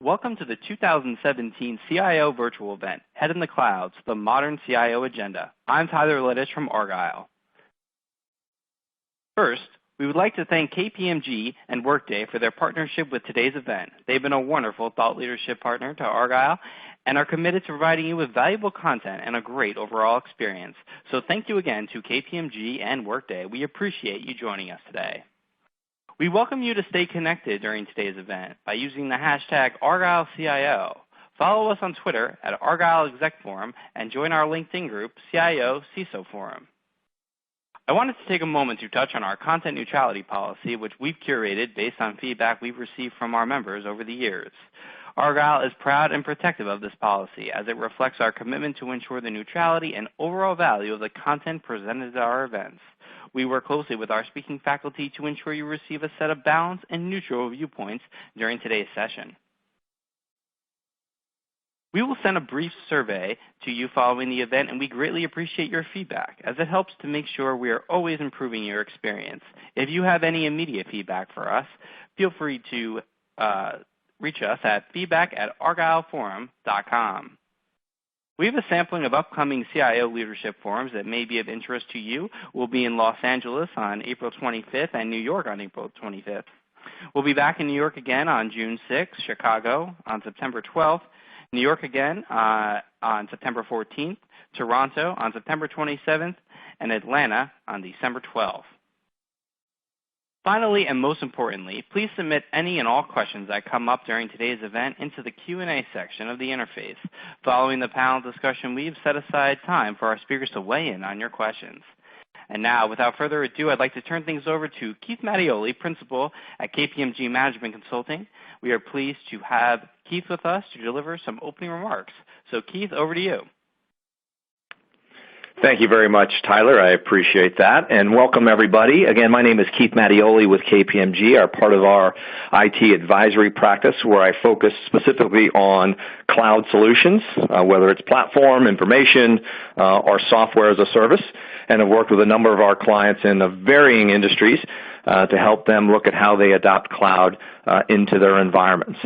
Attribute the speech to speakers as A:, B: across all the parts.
A: Welcome to the 2017 CIO virtual event, Head in the Clouds, the Modern CIO Agenda. I'm Tyler Lettish from Argyle. First, we would like to thank KPMG and Workday for their partnership with today's event. They've been a wonderful thought leadership partner to Argyle and are committed to providing you with valuable content and a great overall experience. So thank you again to KPMG and Workday. We appreciate you joining us today. We welcome you to stay connected during today's event by using the hashtag ArgyleCIO. Follow us on Twitter at Argyle Exec Forum and join our LinkedIn group, CIO CISO Forum. I wanted to take a moment to touch on our content neutrality policy, which we've curated based on feedback we've received from our members over the years. Argyle is proud and protective of this policy as it reflects our commitment to ensure the neutrality and overall value of the content presented at our events. We work closely with our speaking faculty to ensure you receive a set of balanced and neutral viewpoints during today's session. We will send a brief survey to you following the event, and we greatly appreciate your feedback as it helps to make sure we are always improving your experience. If you have any immediate feedback for us, feel free to reach us at feedback@argyleforum.com. We have a sampling of upcoming CIO leadership forums that may be of interest to you. We'll be in Los Angeles on April 25th and New York on April 25th. We'll be back in New York again on June 6th, Chicago on September 12th, New York again on September 14th, Toronto on September 27th, and Atlanta on December 12th. Finally, and most importantly, please submit any and all questions that come up during today's event into the Q&A section of the interface. Following the panel discussion, we've set aside time for our speakers to weigh in on your questions. And now, without further ado, I'd like to turn things over to Keith Mattioli, Principal at KPMG Management Consulting. We are pleased to have Keith with us to deliver some opening remarks. So, Keith, over to you.
B: Thank you very much, Tyler. I appreciate that. And welcome, everybody. Again, my name is Keith Mattioli with KPMG, part of our IT advisory practice, where I focus specifically on cloud solutions, whether it's platform, information, or software as a service, and have worked with a number of our clients in varying industries to help them look at how they adopt cloud into their environments.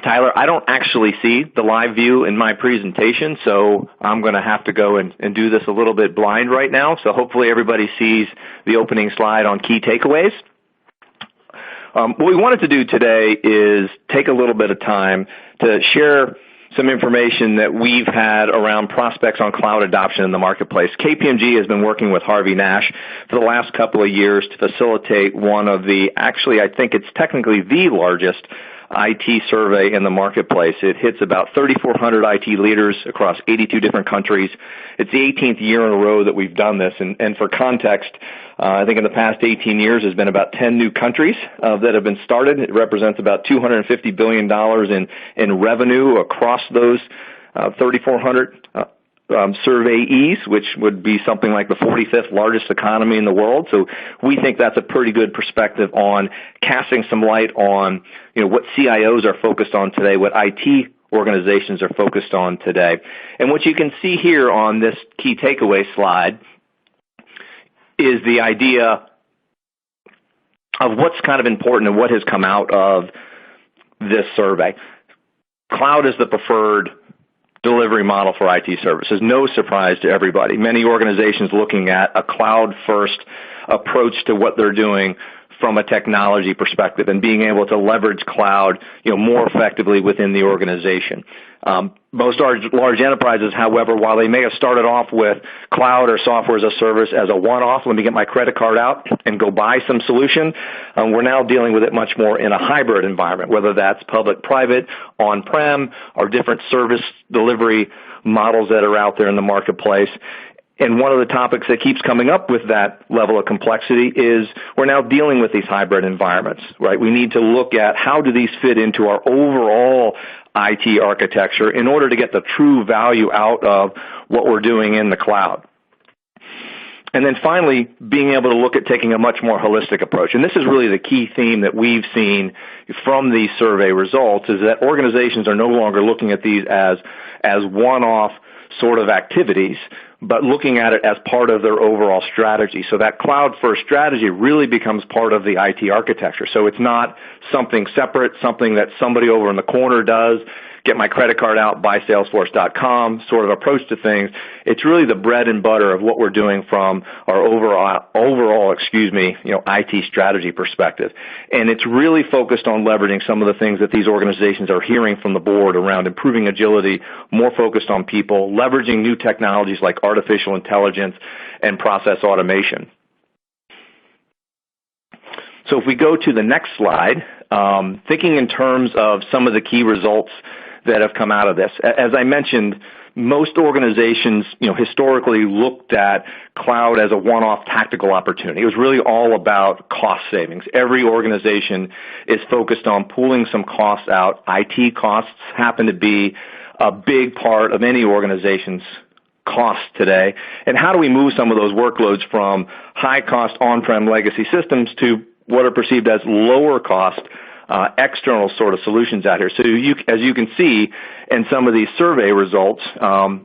B: Tyler, I don't actually see the live view in my presentation, so I'm going to have to go and do this a little bit blind right now. So hopefully everybody sees the opening slide on key takeaways. What we wanted to do today is take a little bit of time to share some information that we've had around prospects on cloud adoption in the marketplace. KPMG has been working with Harvey Nash for the last couple of years to facilitate one of the, actually I think it's technically the largest IT survey in the marketplace. It hits about 3,400 IT leaders across 82 different countries. It's the 18th year in a row that we've done this. And for context, I think in the past 18 years there's been about 10 new countries that have been started. It represents about $250 billion in revenue across those 3,400 surveyees, which would be something like the 45th largest economy in the world. So we think that's a pretty good perspective on casting some light on, what CIOs are focused on today, what IT organizations are focused on today. And what you can see here on this key takeaway slide is the idea of what's kind of important and what has come out of this survey. Cloud is the preferred delivery model for IT services. No surprise to everybody. Many organizations looking at a cloud-first approach to what they're doing from a technology perspective and being able to leverage cloud, more effectively within the organization. Most large enterprises, however, while they may have started off with cloud or software as a service as a one-off, let me get my credit card out and go buy some solution, we're now dealing with it much more in a hybrid environment, whether that's public-private, on-prem, or different service delivery models that are out there in the marketplace. And one of the topics that keeps coming up with that level of complexity is we're now dealing with these hybrid environments, right? We need to look at how do these fit into our overall IT architecture in order to get the true value out of what we're doing in the cloud. And then finally, being able to look at taking a much more holistic approach. And this is really the key theme that we've seen from these survey results, is that organizations are no longer looking at these as one-off sort of activities, but looking at it as part of their overall strategy. So that cloud-first strategy really becomes part of the IT architecture. So it's not something separate, something that somebody over in the corner does, get my credit card out, buy Salesforce.com sort of approach to things. It's really the bread and butter of what we're doing from our overall IT strategy perspective. And it's really focused on leveraging some of the things that these organizations are hearing from the board around improving agility, more focused on people, leveraging new technologies like artificial intelligence and process automation. So if we go to the next slide, thinking in terms of some of the key results that have come out of this. As I mentioned, most organizations, historically looked at cloud as a one-off tactical opportunity. It was really all about cost savings. Every organization is focused on pulling some costs out. IT costs happen to be a big part of any organization's costs today. And how do we move some of those workloads from high-cost on-prem legacy systems to what are perceived as lower-cost external sort of solutions out here? So as you can see in some of these survey results,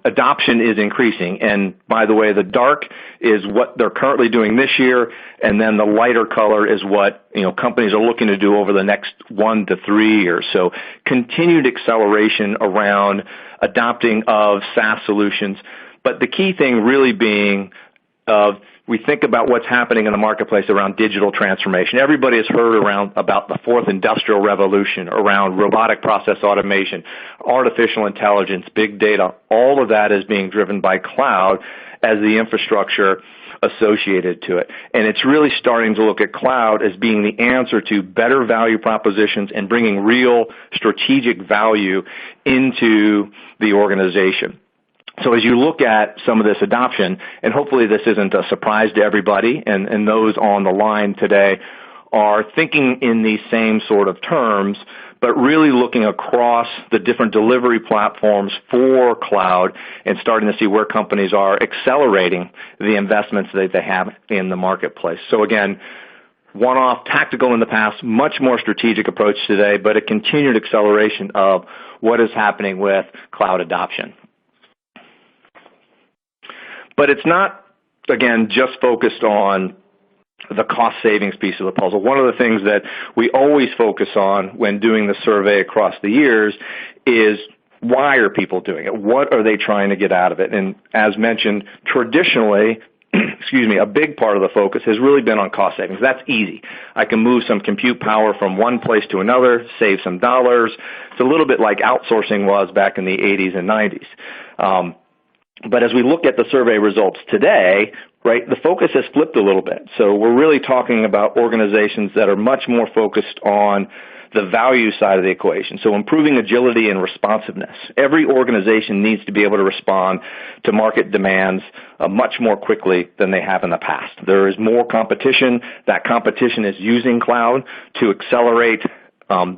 B: adoption is increasing. And by the way, the dark is what they're currently doing this year, and then the lighter color is what companies are looking to do over the next 1 to 3 years. So continued acceleration around adopting of SaaS solutions. But the key thing really being we think about what's happening in the marketplace around digital transformation. Everybody has heard about the fourth industrial revolution, around robotic process automation, artificial intelligence, big data. All of that is being driven by cloud as the infrastructure associated to it. And it's really starting to look at cloud as being the answer to better value propositions and bringing real strategic value into the organization. So as you look at some of this adoption, and hopefully this isn't a surprise to everybody, and those on the line today are thinking in these same sort of terms, but really looking across the different delivery platforms for cloud and starting to see where companies are accelerating the investments that they have in the marketplace. So again, one-off tactical in the past, much more strategic approach today, but a continued acceleration of what is happening with cloud adoption. But it's not, again, just focused on the cost savings piece of the puzzle. One of the things that we always focus on when doing the survey across the years is why are people doing it? What are they trying to get out of it? And as mentioned, traditionally, a big part of the focus has really been on cost savings. That's easy. I can move some compute power from one place to another, save some dollars. It's a little bit like outsourcing was back in the 80s and 90s. But as we look at the survey results today, right, the focus has flipped a little bit. So we're really talking about organizations that are much more focused on the value side of the equation. So improving agility and responsiveness. Every organization needs to be able to respond to market demands much more quickly than they have in the past. There is more competition. That competition is using cloud to accelerate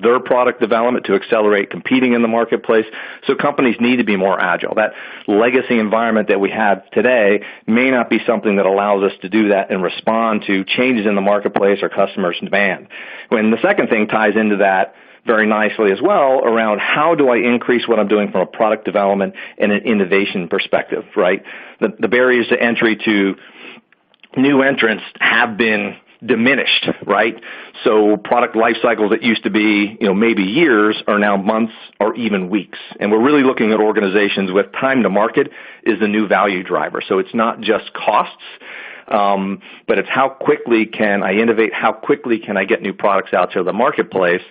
B: their product development, to accelerate competing in the marketplace. So companies need to be more agile. That legacy environment that we have today may not be something that allows us to do that and respond to changes in the marketplace or customers' demand. And the second thing ties into that very nicely as well around how do I increase what I'm doing from a product development and an innovation perspective, right? The barriers to entry to new entrants have been diminished, right? So product life cycles that used to be, maybe years are now months or even weeks. And we're really looking at organizations with time to market is the new value driver. So it's not just costs, but it's how quickly can I innovate, how quickly can I get new products out to the marketplace.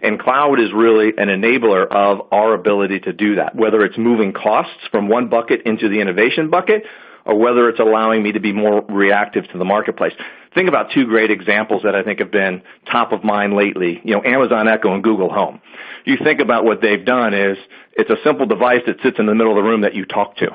B: And cloud is really an enabler of our ability to do that, whether it's moving costs from one bucket into the innovation bucket or whether it's allowing me to be more reactive to the marketplace. Think about two great examples that I think have been top of mind lately, Amazon Echo and Google Home. You think about what they've done is it's a simple device that sits in the middle of the room that you talk to.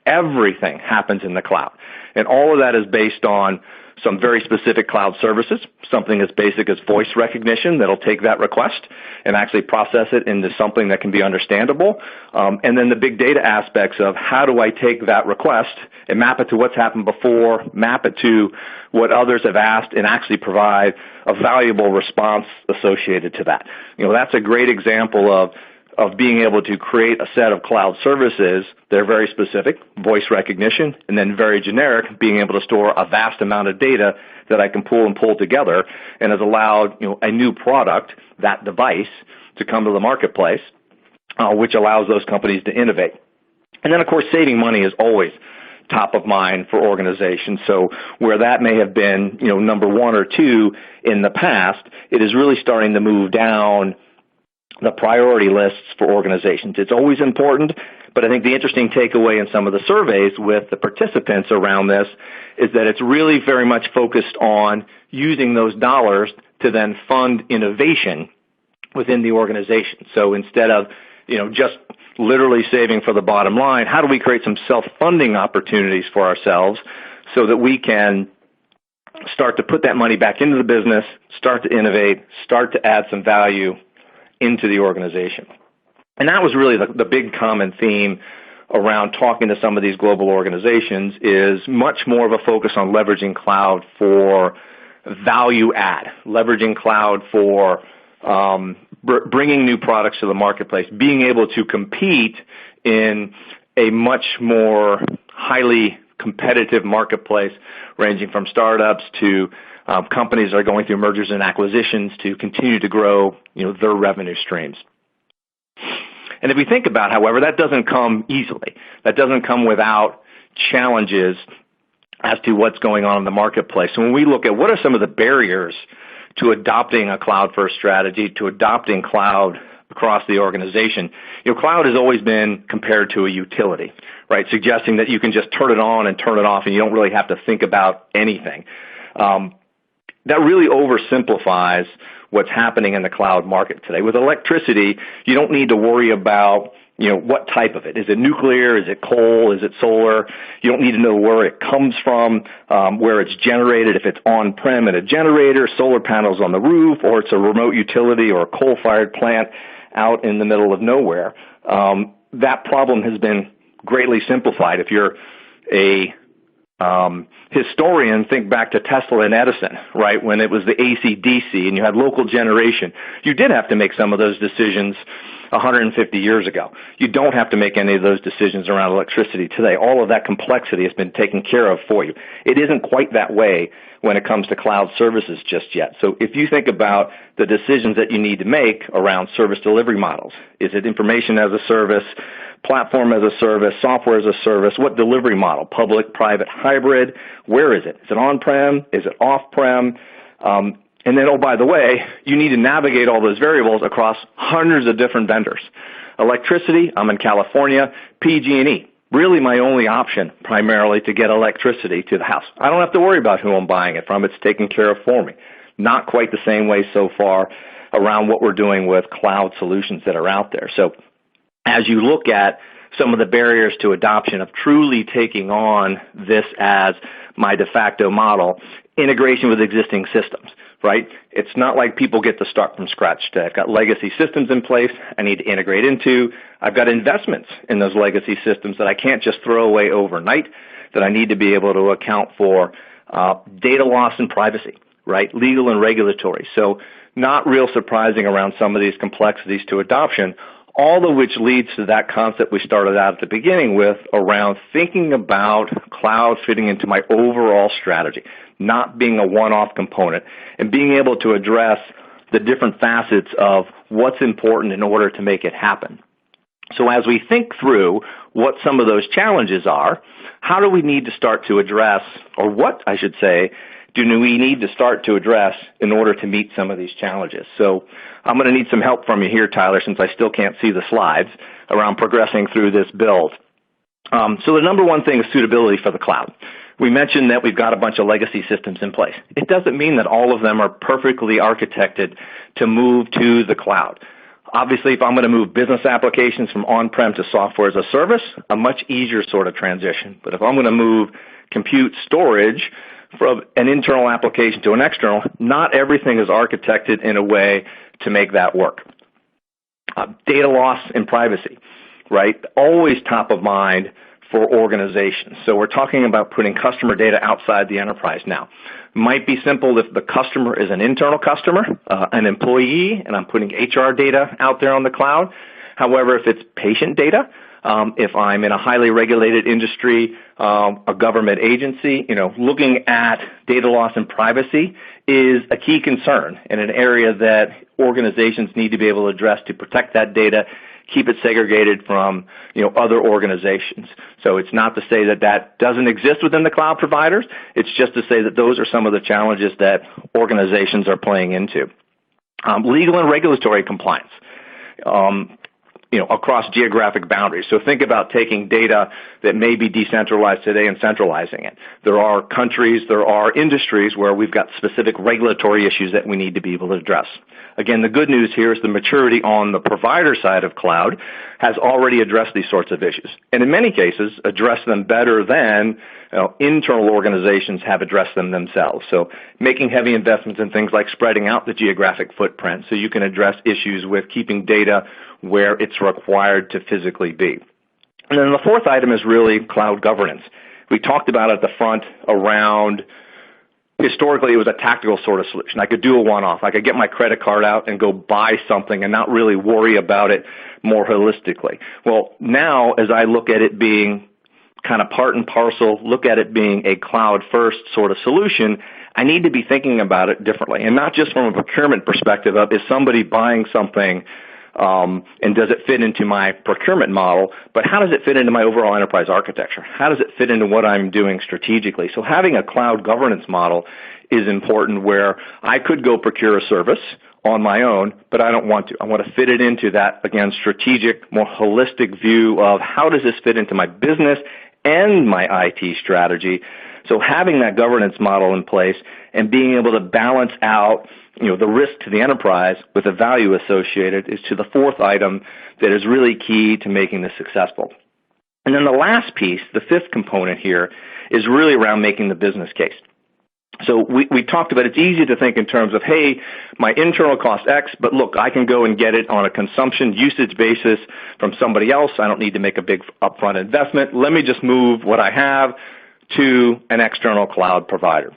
B: Everything happens in the cloud. And all of that is based on some very specific cloud services, something as basic as voice recognition that'll take that request and actually process it into something that can be understandable. And then the big data aspects of how do I take that request and map it to what's happened before, map it to what others have asked, and actually provide a valuable response associated to that. That's a great example of of being able to create a set of cloud services that are very specific, voice recognition, and then very generic, being able to store a vast amount of data that I can pull together, and has allowed a new product, that device, to come to the marketplace, which allows those companies to innovate. And then, of course, saving money is always top of mind for organizations. So where that may have been, number one or two in the past, it is really starting to move down the priority lists for organizations. It's always important, but I think the interesting takeaway in some of the surveys with the participants around this is that it's really very much focused on using those dollars to then fund innovation within the organization. So instead of, just literally saving for the bottom line, how do we create some self-funding opportunities for ourselves so that we can start to put that money back into the business, start to innovate, start to add some value into the organization. And that was really the big common theme around talking to some of these global organizations, is much more of a focus on leveraging cloud for value add, leveraging cloud for bringing new products to the marketplace, being able to compete in a much more highly competitive marketplace, ranging from startups to companies that are going through mergers and acquisitions to continue to grow, their revenue streams. And if we think about, however, that doesn't come easily. That doesn't come without challenges as to what's going on in the marketplace. So when we look at what are some of the barriers to adopting a cloud-first strategy, to adopting cloud across the organization, cloud has always been compared to a utility, right? Suggesting that you can just turn it on and turn it off and you don't really have to think about anything. That really oversimplifies what's happening in the cloud market today. With electricity, you don't need to worry about what type of it. Is it nuclear? Is it coal? Is it solar? You don't need to know where it comes from, where it's generated, if it's on-prem at a generator, solar panels on the roof, or it's a remote utility or a coal-fired plant out in the middle of nowhere. That problem has been greatly simplified. If you're a historian, think back to Tesla and Edison, right? When it was the AC/DC and you had local generation, you did have to make some of those decisions 150 years ago. You don't have to make any of those decisions around electricity today. All of that complexity has been taken care of for you. It isn't quite that way when it comes to cloud services just yet. So if you think about the decisions that you need to make around service delivery models, is it information as a service, platform as a service, software as a service, what delivery model, public, private, hybrid, where is it? Is it on-prem? Is it off-prem? And then, oh, by the way, you need to navigate all those variables across hundreds of different vendors. Electricity, I'm in California, PG&E, really my only option primarily to get electricity to the house. I don't have to worry about who I'm buying it from. It's taken care of for me. Not quite the same way so far around what we're doing with cloud solutions that are out there. So as you look at some of the barriers to adoption of truly taking on this as my de facto model, integration with existing systems, right? It's not like people get to start from scratch. I've got legacy systems in place I need to integrate into. I've got investments in those legacy systems that I can't just throw away overnight, that I need to be able to account for data loss and privacy, right? Legal and regulatory. So not real surprising around some of these complexities to adoption, all of which leads to that concept we started out at the beginning with around thinking about cloud fitting into my overall strategy, not being a one-off component, and being able to address the different facets of what's important in order to make it happen. So as we think through what some of those challenges are, how do we need to start to address, or what I should say, do we need to start to address in order to meet some of these challenges? So I'm going to need some help from you here, Tyler, since I still can't see the slides around progressing through this build. So the number one thing is suitability for the cloud. We mentioned that we've got a bunch of legacy systems in place. It doesn't mean that all of them are perfectly architected to move to the cloud. Obviously, if I'm going to move business applications from on-prem to software as a service, a much easier sort of transition. But if I'm going to move compute storage from an internal application to an external, not everything is architected in a way to make that work. Data loss and privacy, right? Always top of mind for organizations. So we're talking about putting customer data outside the enterprise now. Might be simple if the customer is an internal customer, an employee, and I'm putting HR data out there on the cloud. However, if it's patient data, if I'm in a highly regulated industry, a government agency, looking at data loss and privacy is a key concern and an area that organizations need to be able to address to protect that data, keep it segregated from, other organizations. So it's not to say that that doesn't exist within the cloud providers. It's just to say that those are some of the challenges that organizations are playing into. Legal and regulatory compliance. Across geographic boundaries. So think about taking data that may be decentralized today and centralizing it. There are countries, there are industries where we've got specific regulatory issues that we need to be able to address. Again, the good news here is the maturity on the provider side of cloud has already addressed these sorts of issues, and in many cases addressed them better than internal organizations have addressed them themselves. So making heavy investments in things like spreading out the geographic footprint so you can address issues with keeping data where it's required to physically be. And then the fourth item is really cloud governance. We talked about at the front around, historically it was a tactical sort of solution. I could do a one-off. I could get my credit card out and go buy something and not really worry about it more holistically. Well, now as I look at it being kind of part and parcel, look at it being a cloud-first sort of solution, I need to be thinking about it differently. And not just from a procurement perspective of is somebody buying something and does it fit into my procurement model, but how does it fit into my overall enterprise architecture? How does it fit into what I'm doing strategically? So having a cloud governance model is important where I could go procure a service on my own, but I don't want to. I want to fit it into that, again, strategic, more holistic view of how does this fit into my business and my IT strategy. So having that governance model in place and being able to balance out the risk to the enterprise with the value associated is to the fourth item that is really key to making this successful. And then the last piece, the fifth component here, is really around making the business case. So we talked about it's easy to think in terms of, hey, my internal cost X, but look, I can go and get it on a consumption usage basis from somebody else. I don't need to make a big upfront investment. Let me just move what I have to an external cloud provider.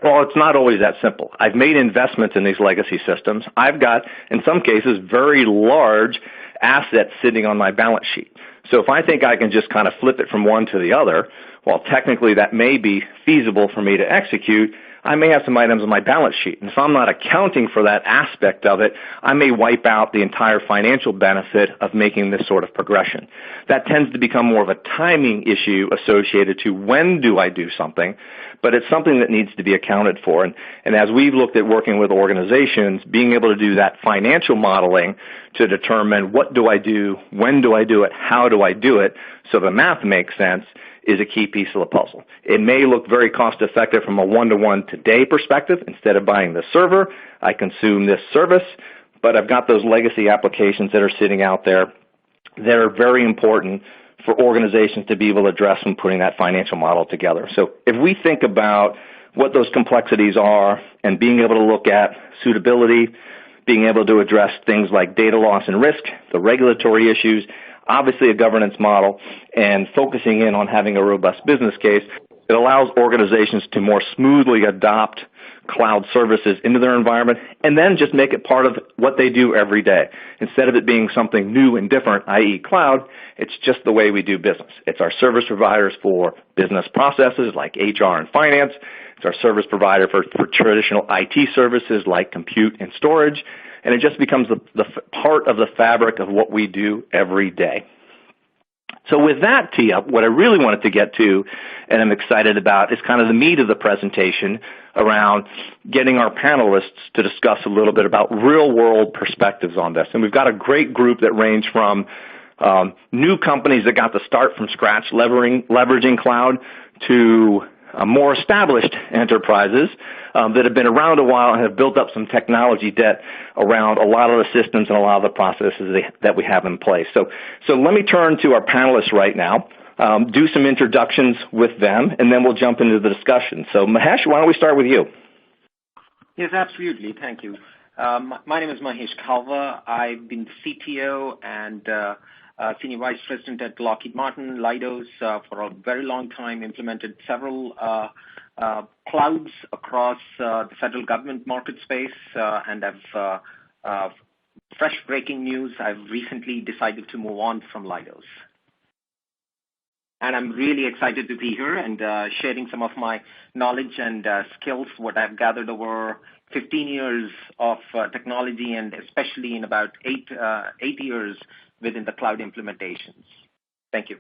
B: Well, it's not always that simple. I've made investments in these legacy systems. I've got, in some cases, very large assets sitting on my balance sheet. So if I think I can just kind of flip it from one to the other, while technically that may be feasible for me to execute, I may have some items on my balance sheet. And if I'm not accounting for that aspect of it, I may wipe out the entire financial benefit of making this sort of progression. That tends to become more of a timing issue associated to when do I do something, but it's something that needs to be accounted for. And as we've looked at working with organizations, being able to do that financial modeling to determine what do I do, when do I do it, how do I do it, so the math makes sense, is a key piece of the puzzle. It may look very cost effective from a one-to-one today perspective. Instead of buying the server, I consume this service, but I've got those legacy applications that are sitting out there that are very important for organizations to be able to address when putting that financial model together. So if we think about what those complexities are and being able to look at suitability, being able to address things like data loss and risk, the regulatory issues, obviously a governance model, and focusing in on having a robust business case, it allows organizations to more smoothly adopt cloud services into their environment and then just make it part of what they do every day. Instead of it being something new and different, i.e. cloud, it's just the way we do business. It's our service providers for business processes like HR and finance. It's our service provider for traditional IT services like compute and storage. And it just becomes the part of the fabric of what we do every day. So with that tee up, what I really wanted to get to, and I'm excited about, is kind of the meat of the presentation around getting our panelists to discuss a little bit about real-world perspectives on this. And we've got a great group that range from new companies that got to start from scratch leveraging cloud to more established enterprises that have been around a while and have built up some technology debt around a lot of the systems and a lot of the processes that we have in place. So let me turn to our panelists right now, do some introductions with them, and then we'll jump into the discussion. So Mahesh, why don't we start with you?
C: Yes, absolutely. Thank you. My name is Mahesh Kalva. I've been CTO and Senior Vice President at Lockheed Martin, Leidos, for a very long time, implemented several clouds across the federal government market space, and I've fresh breaking news, I've recently decided to move on from Leidos. And I'm really excited to be here and sharing some of my knowledge and skills, what I've gathered over 15 years of technology, and especially in about eight years within the cloud implementations. Thank you.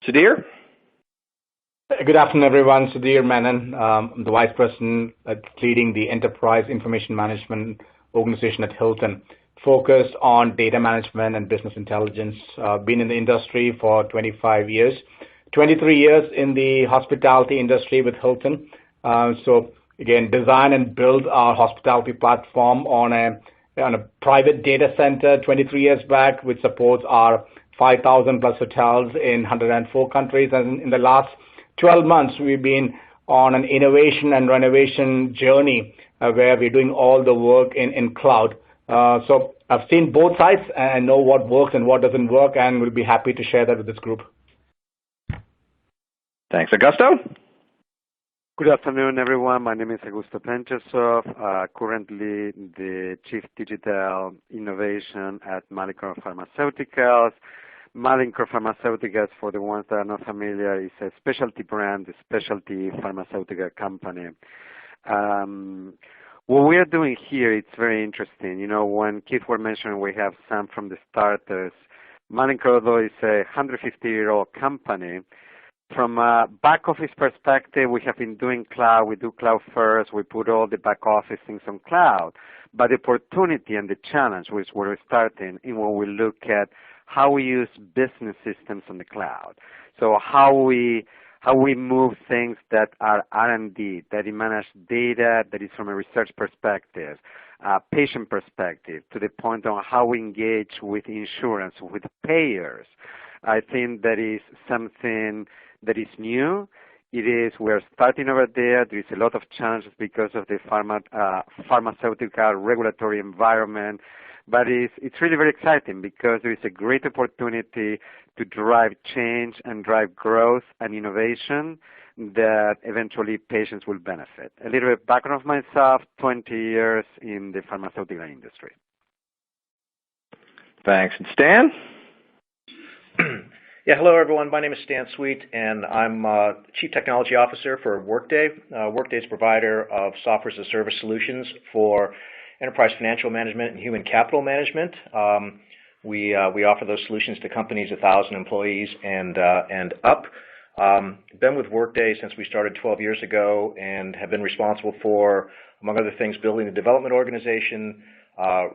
B: Sudhir?
D: Good afternoon, everyone. Sudhir Menon. I'm the Vice President leading the Enterprise Information Management organization at Hilton, focused on data management and business intelligence. Been in the industry for 25 years, 23 years in the hospitality industry with Hilton. So again, design and build our hospitality platform on a private data center 23 years back, which supports our 5,000 plus hotels in 104 countries. And in the last 12 months, we've been on an innovation and renovation journey where we're doing all the work in cloud. So I've seen both sides and know what works and what doesn't work, and we'll be happy to share that with this group.
B: Thanks. Augusto?
E: Good afternoon, everyone. My name is Augusto Penchesov, currently the Chief Digital Innovation at Malincor Pharmaceuticals. Malincor Pharmaceuticals, for the ones that are not familiar, is a specialty brand, a specialty pharmaceutical company. What we are doing here, it's very interesting. You know, when Keith were mentioning we have some from the starters, Malincor, though, is a 150-year-old company. From a back office perspective, we have been doing cloud. We do cloud first. We put all the back office things on cloud. But the opportunity and the challenge, which we're starting, in when we look at how we use business systems on the cloud. So how we move things that are R&D, that manage data that is from a research perspective, patient perspective, to the point on how we engage with insurance, with payers. I think that is something that is new. We're starting over there. There is a lot of challenges because of the pharmaceutical regulatory environment. But it's really very exciting because there is a great opportunity to drive change and drive growth and innovation that eventually patients will benefit. A little bit background of myself, 20 years in the pharmaceutical industry.
B: Thanks. And Stan?
F: Yeah, hello, everyone. My name is Stan Sweet, and I'm Chief Technology Officer for Workday. Workday is a provider of software as a service solutions for enterprise financial management and human capital management. We offer those solutions to companies 1,000 employees and up. Been with Workday since we started 12 years ago and have been responsible for, among other things, building the development organization,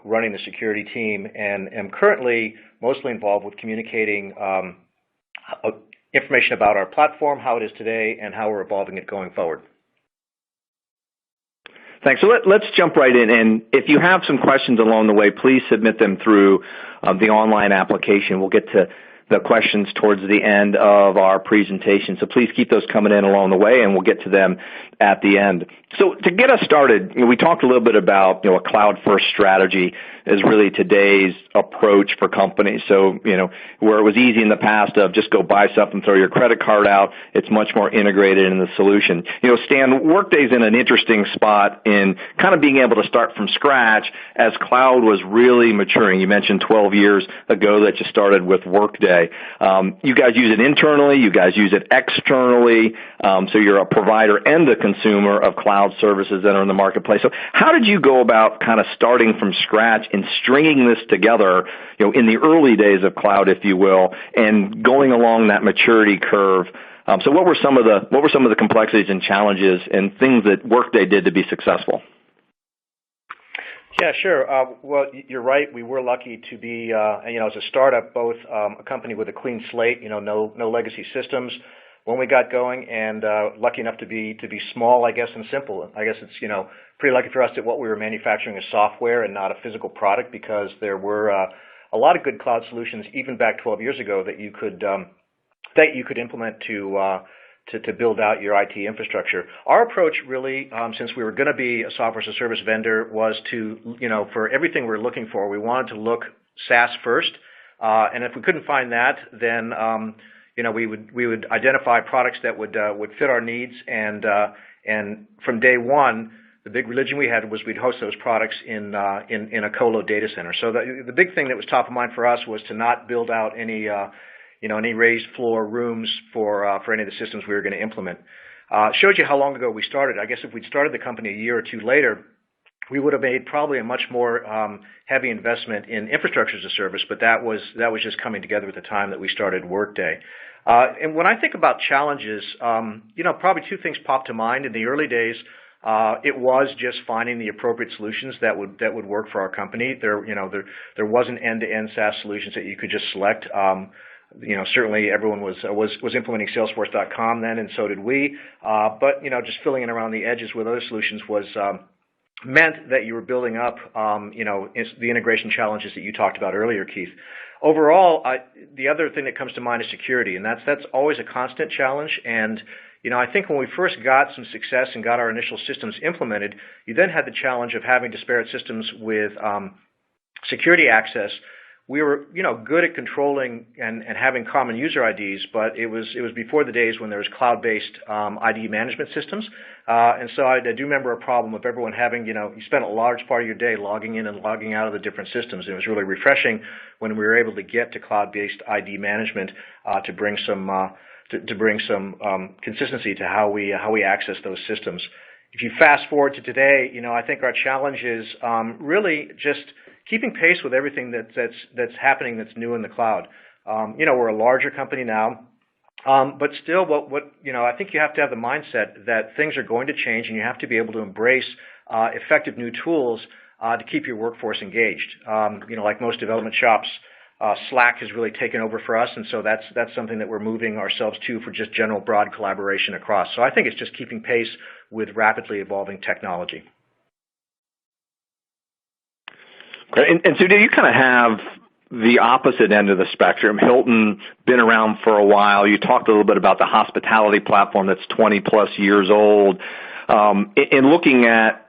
F: running the security team, and am currently mostly involved with communicating information about our platform, how it is today, and how we're evolving it going forward.
B: Thanks. So let's jump right in. And if you have some questions along the way, please submit them through the online application. We'll get to the questions towards the end of our presentation. So please keep those coming in along the way, and we'll get to them at the end. So to get us started, we talked a little bit about, a cloud-first strategy is really today's approach for companies. So, where it was easy in the past of just go buy stuff and throw your credit card out, it's much more integrated in the solution. Stan, Workday's in an interesting spot in kind of being able to start from scratch as cloud was really maturing. You mentioned 12 years ago that you started with Workday. You guys use it internally. You guys use it externally. So you're a provider and a consumer of cloud services that are in the marketplace. So how did you go about kind of starting from scratch and stringing this together, in the early days of cloud, if you will, and going along that maturity curve? So what were some of the complexities and challenges and things that Workday did to be successful?
F: Yeah, sure. Well, you're right. We were lucky to be, as a startup, both a company with a clean slate, no legacy systems when we got going, and lucky enough to be small, I guess, and simple. I guess it's, pretty lucky for us that what we were manufacturing is software and not a physical product, because there were a lot of good cloud solutions even back 12 years ago that you could implement to build out your IT infrastructure. Our approach really, since we were going to be a software as a service vendor, was to, for everything we're looking for, we wanted to look SaaS first. And if we couldn't find that, then, we would identify products that would fit our needs, and from day one, the big religion we had was we'd host those products in a colo data center. So the big thing that was top of mind for us was to not build out any raised floor rooms for any of the systems we were going to implement. Shows you how long ago we started. I guess if we'd started the company a year or two later, we would have made probably a much more heavy investment in infrastructure as a service, but that was just coming together at the time that we started Workday. And when I think about challenges, probably two things pop to mind. In the early days, it was just finding the appropriate solutions that would work for our company. There wasn't end-to-end SaaS solutions that you could just select. Certainly everyone was implementing Salesforce.com then, and so did we. But just filling in around the edges with other solutions was meant that you were building up, the integration challenges that you talked about earlier, Keith. Overall, the other thing that comes to mind is security, and that's always a constant challenge. And I think when we first got some success and got our initial systems implemented, you then had the challenge of having disparate systems with security access. We were, good at controlling and having common user IDs, but it was before the days when there was cloud-based ID management systems. And so I do remember a problem of everyone having, you spent a large part of your day logging in and logging out of the different systems. It was really refreshing when we were able to get to cloud-based ID management to bring some consistency to how we access those systems. If you fast forward to today, I think our challenge is really just keeping pace with everything that's happening that's new in the cloud. We're a larger company now, but still, I think you have to have the mindset that things are going to change, and you have to be able to embrace effective new tools to keep your workforce engaged. Like most development shops, Slack has really taken over for us, and so that's something that we're moving ourselves to for just general broad collaboration across. So I think it's just keeping pace with rapidly evolving technology.
B: Great. And so do you kind of have the opposite end of the spectrum? Hilton, been around for a while. You talked a little bit about the hospitality platform that's 20 plus years old. In looking at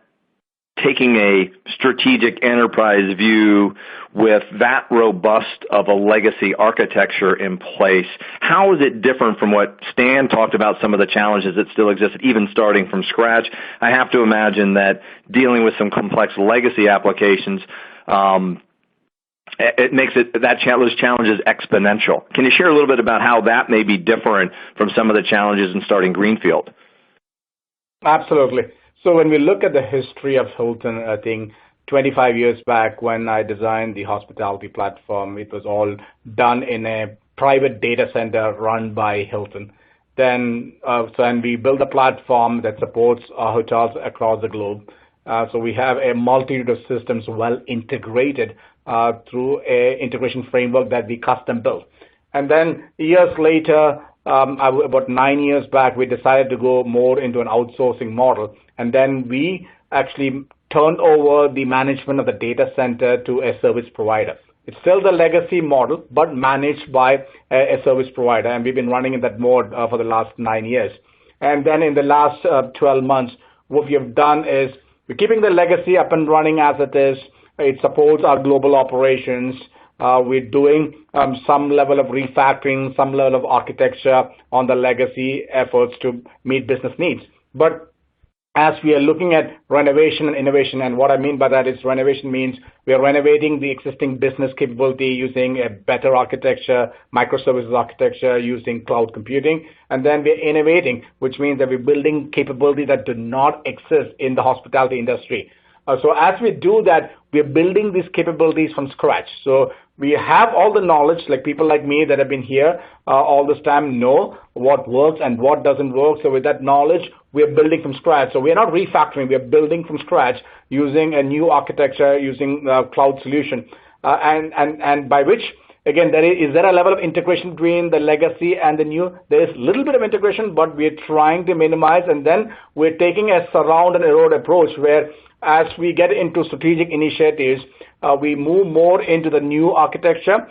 B: taking a strategic enterprise view with that robust of a legacy architecture in place, how is it different from what Stan talked about, some of the challenges that still existed, even starting from scratch? I have to imagine that dealing with some complex legacy applications, it makes those challenges exponential. Can you share a little bit about how that may be different from some of the challenges in starting greenfield?
D: Absolutely. So when we look at the history of Hilton, I think 25 years back when I designed the hospitality platform, it was all done in a private data center run by Hilton. Then we built a platform that supports hotels across the globe. So we have a multitude of systems well integrated through a integration framework that we custom built. And then years later, about 9 years back, we decided to go more into an outsourcing model. And then we actually turned over the management of the data center to a service provider. It's still the legacy model, but managed by a service provider. And we've been running in that mode for the last 9 years. And then in the last 12 months, what we have done is we're keeping the legacy up and running as it is. It supports our global operations. We're doing some level of refactoring, some level of architecture on the legacy efforts to meet business needs. But as we are looking at renovation and innovation, and what I mean by that is renovation means we are renovating the existing business capability using a better architecture, microservices architecture, using cloud computing, and then we're innovating, which means that we're building capability that do not exist in the hospitality industry. So as we do that, we're building these capabilities from scratch. So we have all the knowledge, like people like me that have been here all this time know what works and what doesn't work. So with that knowledge, we're building from scratch. So we're not refactoring, we're building from scratch using a new architecture, using a cloud solution. And by which, again, is there a level of integration between the legacy and the new? There is a little bit of integration, but we're trying to minimize. And then we're taking a surround and erode approach where as we get into strategic initiatives, we move more into the new architecture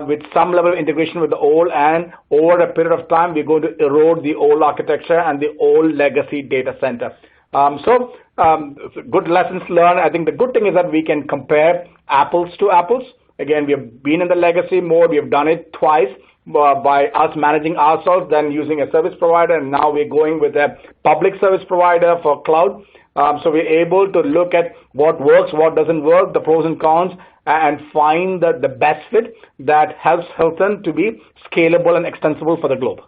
D: with some level of integration with the old, and over a period of time, we're going to erode the old architecture and the old legacy data center. Good lessons learned. I think the good thing is that we can compare apples to apples. Again, we have been in the legacy mode. We have done it twice. by us managing ourselves, then using a service provider, and now we're going with a public service provider for cloud. So we're able to look at what works, what doesn't work, the pros and cons, and find the best fit that helps Hilton to be scalable and extensible for the globe.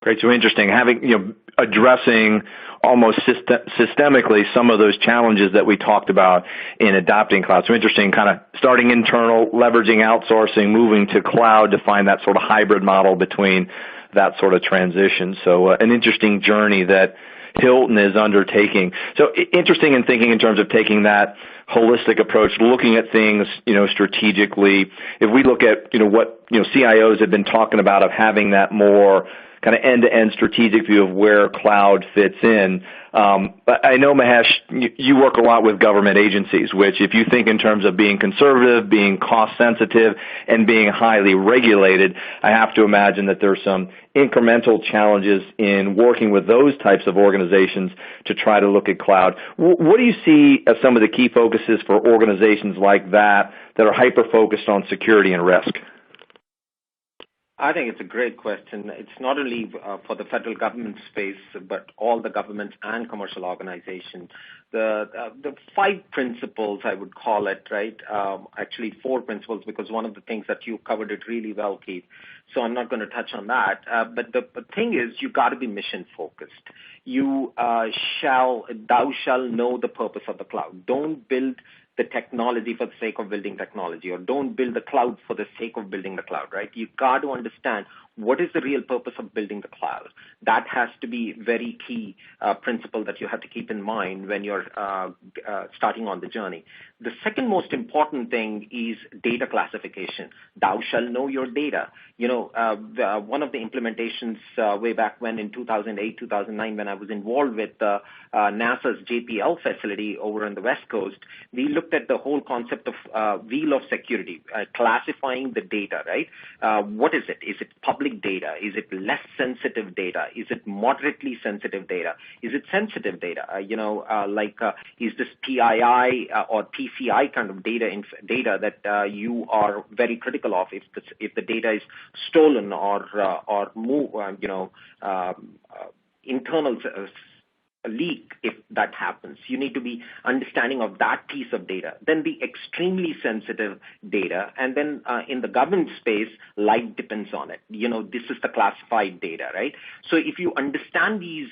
B: Great. So interesting. Addressing almost systemically some of those challenges that we talked about in adopting cloud. So interesting, kind of starting internal, leveraging outsourcing, moving to cloud to find that sort of hybrid model between that sort of transition. So an interesting journey that Hilton is undertaking. So interesting in thinking in terms of taking that holistic approach, looking at things, strategically. If we look at, what, CIOs have been talking about of having that more kind of end-to-end strategic view of where cloud fits in. But I know, Mahesh, you work a lot with government agencies, which if you think in terms of being conservative, being cost-sensitive, and being highly regulated, I have to imagine that there's some incremental challenges in working with those types of organizations to try to look at cloud. What do you see as some of the key focuses for organizations like that are hyper-focused on security and risk?
C: I think it's a great question. It's not only for the federal government space, but all the governments and commercial organizations. The 5 principles, I would call it, right? Actually 4 principles, because one of the things that you covered it really well, Keith. So I'm not going to touch on that. But the thing is, you got to be mission focused. Thou shall know the purpose of the cloud. Don't build the technology for the sake of building technology, or don't build the cloud for the sake of building the cloud, right? You got to understand what is the real purpose of building the cloud. That has to be very key principle that you have to keep in mind when you're starting on the journey. The second most important thing is data classification. Thou shall know your data. One of the implementations way back when in 2008, 2009, when I was involved with NASA's JPL facility over on the West Coast, we looked at the whole concept of wheel of security, classifying the data, right? What is it? Is it public data? Is it less sensitive data? Is it moderately sensitive data? Is it sensitive data? Is this PII or PCI kind of data that you are very critical of if the data is stolen or move, internal leak if that happens. You need to be understanding of that piece of data. Then the extremely sensitive data, and then in the government space, life depends on it. This is the classified data, right? So if you understand these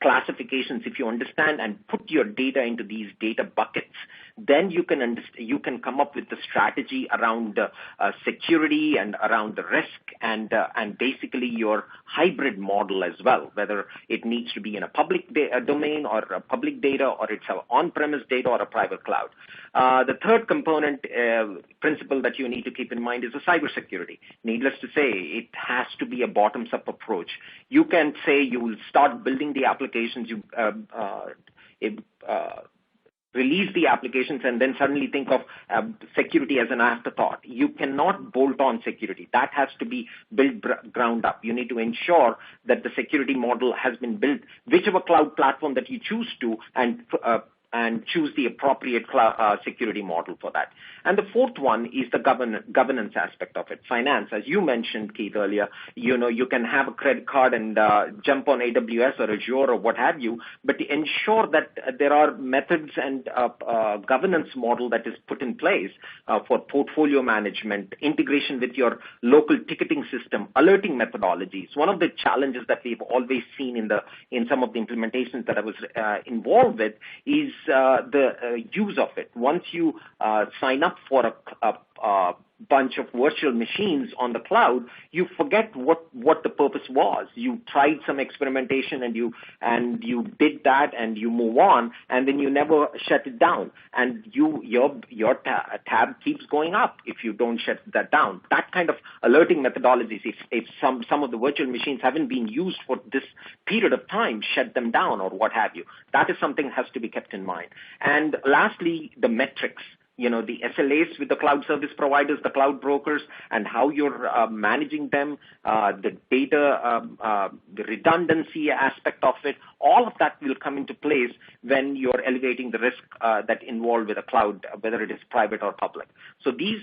C: classifications, if you understand and put your data into these data buckets, then you can come up with the strategy around security and around the risk and basically your hybrid model as well, whether it needs to be in a public domain or a public data, or it's an on-premise data or a private cloud. The third component principle that you need to keep in mind is the cybersecurity. Needless to say, it has to be a bottoms-up approach. You can say you will start building the applications, release the applications, and then suddenly think of security as an afterthought. You cannot bolt on security. That has to be built ground up. You need to ensure that the security model has been built, whichever cloud platform that you choose to, and choose the appropriate security model for that. And the fourth one is the governance aspect of it. Finance, as you mentioned, Keith, earlier, you can have a credit card and jump on AWS or Azure or what have you, but ensure that there are methods and governance model that is put in place for portfolio management, integration with your local ticketing system, alerting methodologies. One of the challenges that we've always seen in some of the implementations that I was involved with is the use of it. Once you sign up for a bunch of virtual machines on the cloud, you forget what the purpose was. You tried some experimentation and you did that and you move on, and then you never shut it down, and your tab keeps going up if you don't shut that down. That kind of alerting methodologies, if some of the virtual machines haven't been used for this period of time, shut them down or what have you. That is something that has to be kept in mind. And lastly, the metrics. the SLAs with the cloud service providers, the cloud brokers, and how you're managing them, the data, the redundancy aspect of it, all of that will come into place when you're elevating the risk that involved with a cloud, whether it is private or public. So these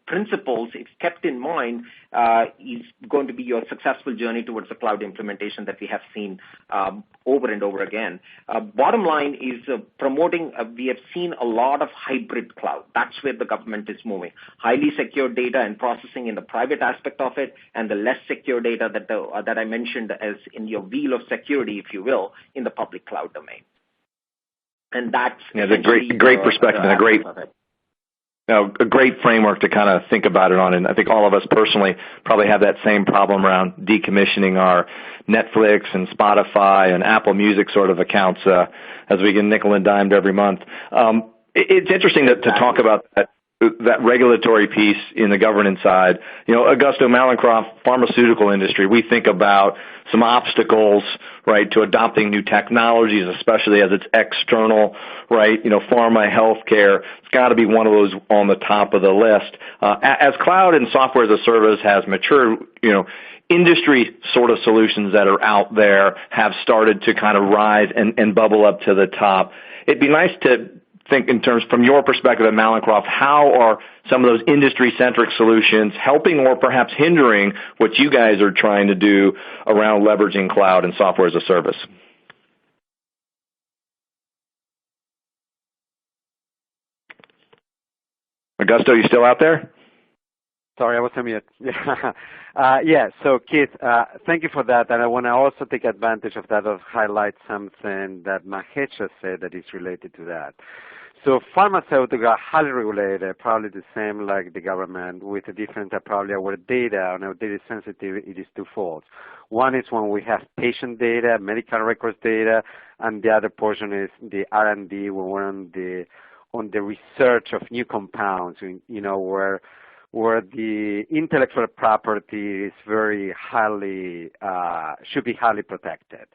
C: principles, if kept in mind, is going to be your successful journey towards the cloud implementation that we have seen over and over again. Bottom line is promoting, we have seen a lot of hybrid cloud. That's where the government is moving. Highly secure data and processing in the private aspect of it, and the less secure data that I mentioned as in your wheel of security, if you will, in the public cloud domain. And that's
B: a great perspective and a great framework to kind of think about it on. And I think all of us personally probably have that same problem around decommissioning our Netflix and Spotify and Apple Music sort of accounts as we get nickel and dimed every month. It's interesting to talk about that regulatory piece in the governance side. Augusto Malencroft, pharmaceutical industry, we think about some obstacles, right, to adopting new technologies, especially as it's external, right? Pharma, healthcare, it's got to be one of those on the top of the list. As cloud and software as a service has matured, industry sort of solutions that are out there have started to kind of rise and bubble up to the top. It'd be nice to think in terms, from your perspective at Malencroft, how are some of those industry-centric solutions helping or perhaps hindering what you guys are trying to do around leveraging cloud and software as a service? Augusto, you still out there?
E: Sorry, I was on mute. Yeah. So Keith, thank you for that. And I want to also take advantage of that to highlight something that Mahesh has said that is related to that. So pharmaceuticals are highly regulated, probably the same like the government, with a difference that probably our data and our data sensitivity, it is twofold. One is when we have patient data, medical records data, and the other portion is the R&D, when we're on the research of new compounds, where the intellectual property is very highly, should be highly protected.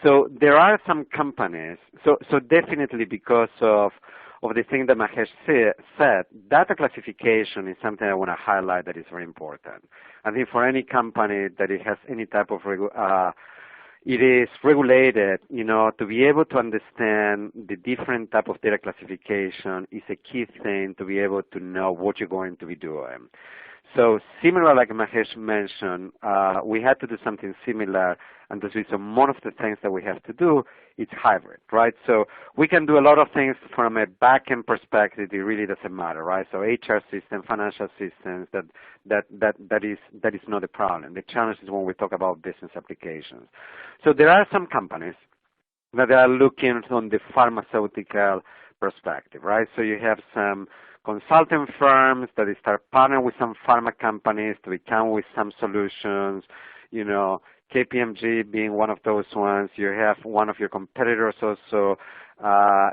E: So there are some companies, so definitely because of the thing that Mahesh said, data classification is something I want to highlight that is very important. I think for any company that it has any type of, it is regulated, to be able to understand the different type of data classification is a key thing to be able to know what you're going to be doing. So similar, like Mahesh mentioned, we had to do something similar, and this is one of the things that we have to do. It's hybrid, right? So we can do a lot of things from a back-end perspective. It really doesn't matter, right? So HR system, financial systems, that is not the problem. The challenge is when we talk about business applications. So there are some companies that are looking from the pharmaceutical perspective, right? So you have some consulting firms that start partnering with some pharma companies to come with some solutions, KPMG being one of those ones. You have one of your competitors also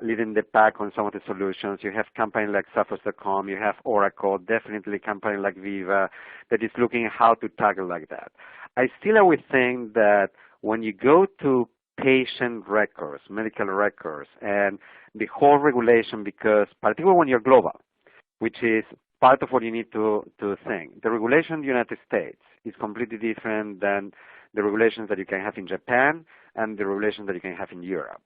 E: leading the pack on some of the solutions. You have companies like Sophos.com. You have Oracle, definitely a company like Viva that is looking at how to tackle like that. I still would think that when you go to patient records, medical records, and the whole regulation, because particularly when you're global, which is part of what you need to think. The regulation in the United States is completely different than the regulations that you can have in Japan and the regulations that you can have in Europe.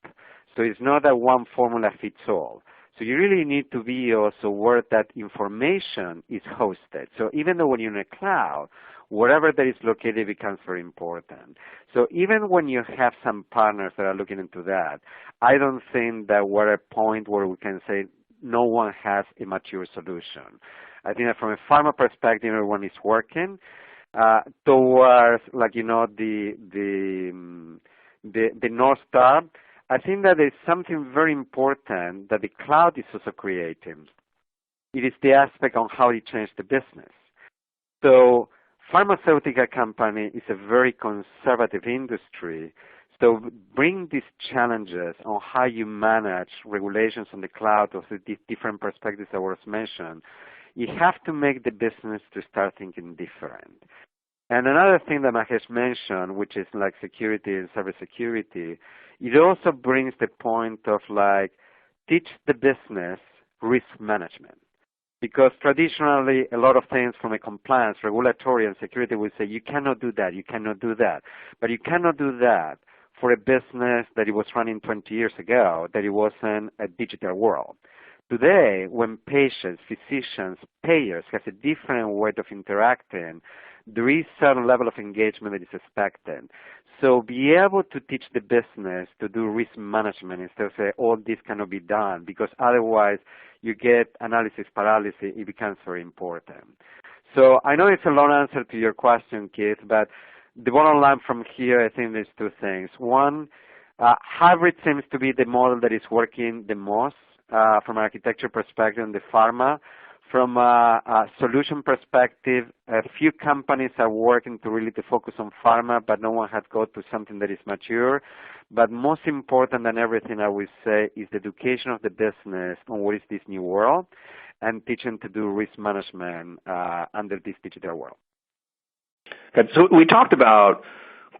E: So it's not that one formula fits all. So you really need to be also where that information is hosted. So even though when you're in a cloud, wherever that is located becomes very important. So even when you have some partners that are looking into that, I don't think that we're at a point where we can say no one has a mature solution. I think that from a pharma perspective, everyone is working towards, the North Star. I think that there's something very important that the cloud is also creating. It is the aspect on how it changed the business. So pharmaceutical company is a very conservative industry. So bring these challenges on how you manage regulations on the cloud of the different perspectives that was mentioned. You have to make the business to start thinking different. And another thing that Mahesh mentioned, which is like security and cybersecurity, it also brings the point of teach the business risk management. Because traditionally, a lot of things from a compliance, regulatory, and security will say, you cannot do that, you cannot do that. But you cannot do that for a business that it was running 20 years ago, that it wasn't a digital world. Today, when patients, physicians, payers have a different way of interacting, there is certain level of engagement that is expected. So be able to teach the business to do risk management instead of say, all this cannot be done, because otherwise you get analysis paralysis. It becomes very important. So I know it's a long answer to your question, Keith, but the bottom line from here, I think there's two things. One, hybrid seems to be the model that is working the most from an architecture perspective in the pharma. From a solution perspective, a few companies are working to really to focus on pharma, but no one has got to something that is mature. But most important than everything, I would say, is the education of the business on what is this new world and teaching to do risk management under this digital world.
B: Okay, so we talked about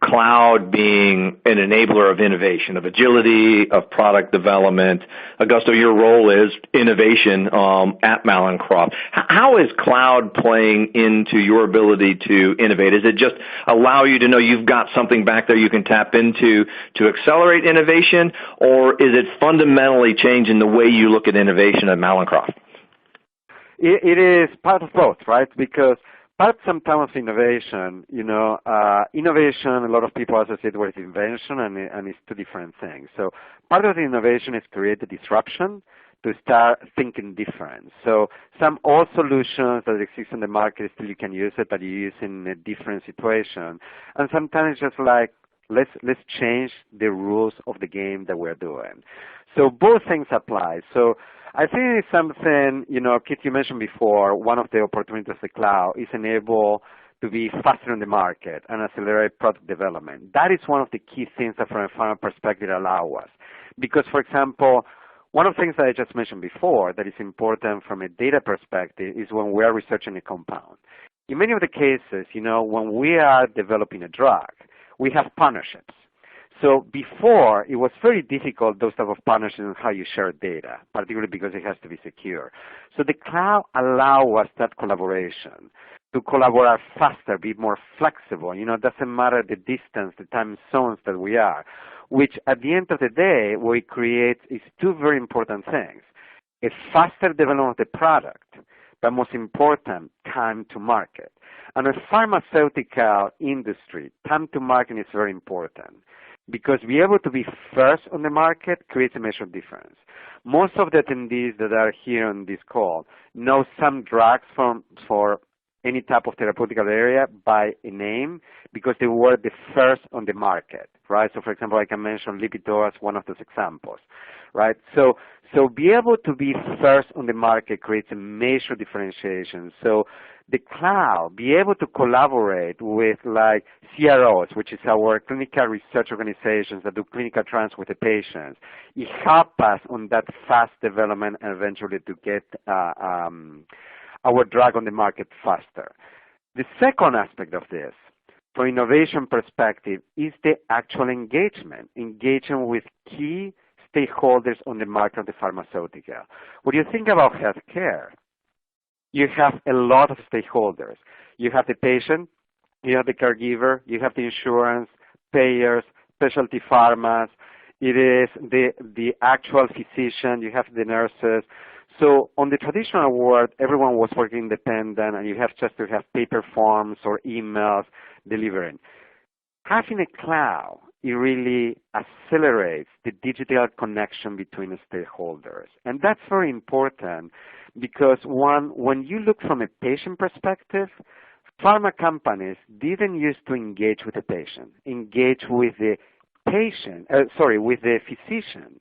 B: cloud being an enabler of innovation, of agility, of product development. Augusto, your role is innovation at Mallinckrodt. How is cloud playing into your ability to innovate? Is it just allow you to know you've got something back there you can tap into to accelerate innovation, or is it fundamentally changing the way you look at innovation at Mallinckrodt?
E: It is part of both, right? Because part sometimes of innovation, innovation, a lot of people associate with invention, and it's two different things. So part of the innovation is create the disruption to start thinking different. So some old solutions that exist in the market, still you can use it, but you use it in a different situation. And sometimes it's just like, let's change the rules of the game that we're doing. So both things apply. So I think it's something, Keith, you mentioned before, one of the opportunities of the cloud is enable to be faster in the market and accelerate product development. That is one of the key things that from a pharma perspective allow us. Because, for example, one of the things that I just mentioned before that is important from a data perspective is when we are researching a compound. In many of the cases, when we are developing a drug, we have partnerships. So before, it was very difficult, those type of partnerships and how you share data, particularly because it has to be secure. So the cloud allows us that collaboration to collaborate faster, be more flexible. It doesn't matter the distance, the time zones that we are, which at the end of the day, what it creates is two very important things. A faster development of the product, but most important, time to market. And a pharmaceutical industry, time to market is very important, because be able to be first on the market creates a measure of difference. Most of the attendees that are here on this call know some drugs for any type of therapeutic area by a name because they were the first on the market, right? So, for example, I can mention Lipitor as one of those examples, right? So be able to be first on the market creates a major differentiation. So the cloud, be able to collaborate with like CROs, which is our clinical research organizations that do clinical trials with the patients, it helps us on that fast development and eventually to get our drug on the market faster. The second aspect of this, from innovation perspective, is the actual engagement with key stakeholders on the market of the pharmaceutical. When you think about healthcare, you have a lot of stakeholders. You have the patient, you have the caregiver, you have the insurance, payers, specialty pharmas, it is the actual physician, you have the nurses. So on the traditional world, everyone was working independent, and you have just to have paper forms or emails delivering. Having a cloud, it really accelerates the digital connection between the stakeholders. And that's very important because, one, when you look from a patient perspective, pharma companies didn't used to engage with the patient, engage with the with the physician.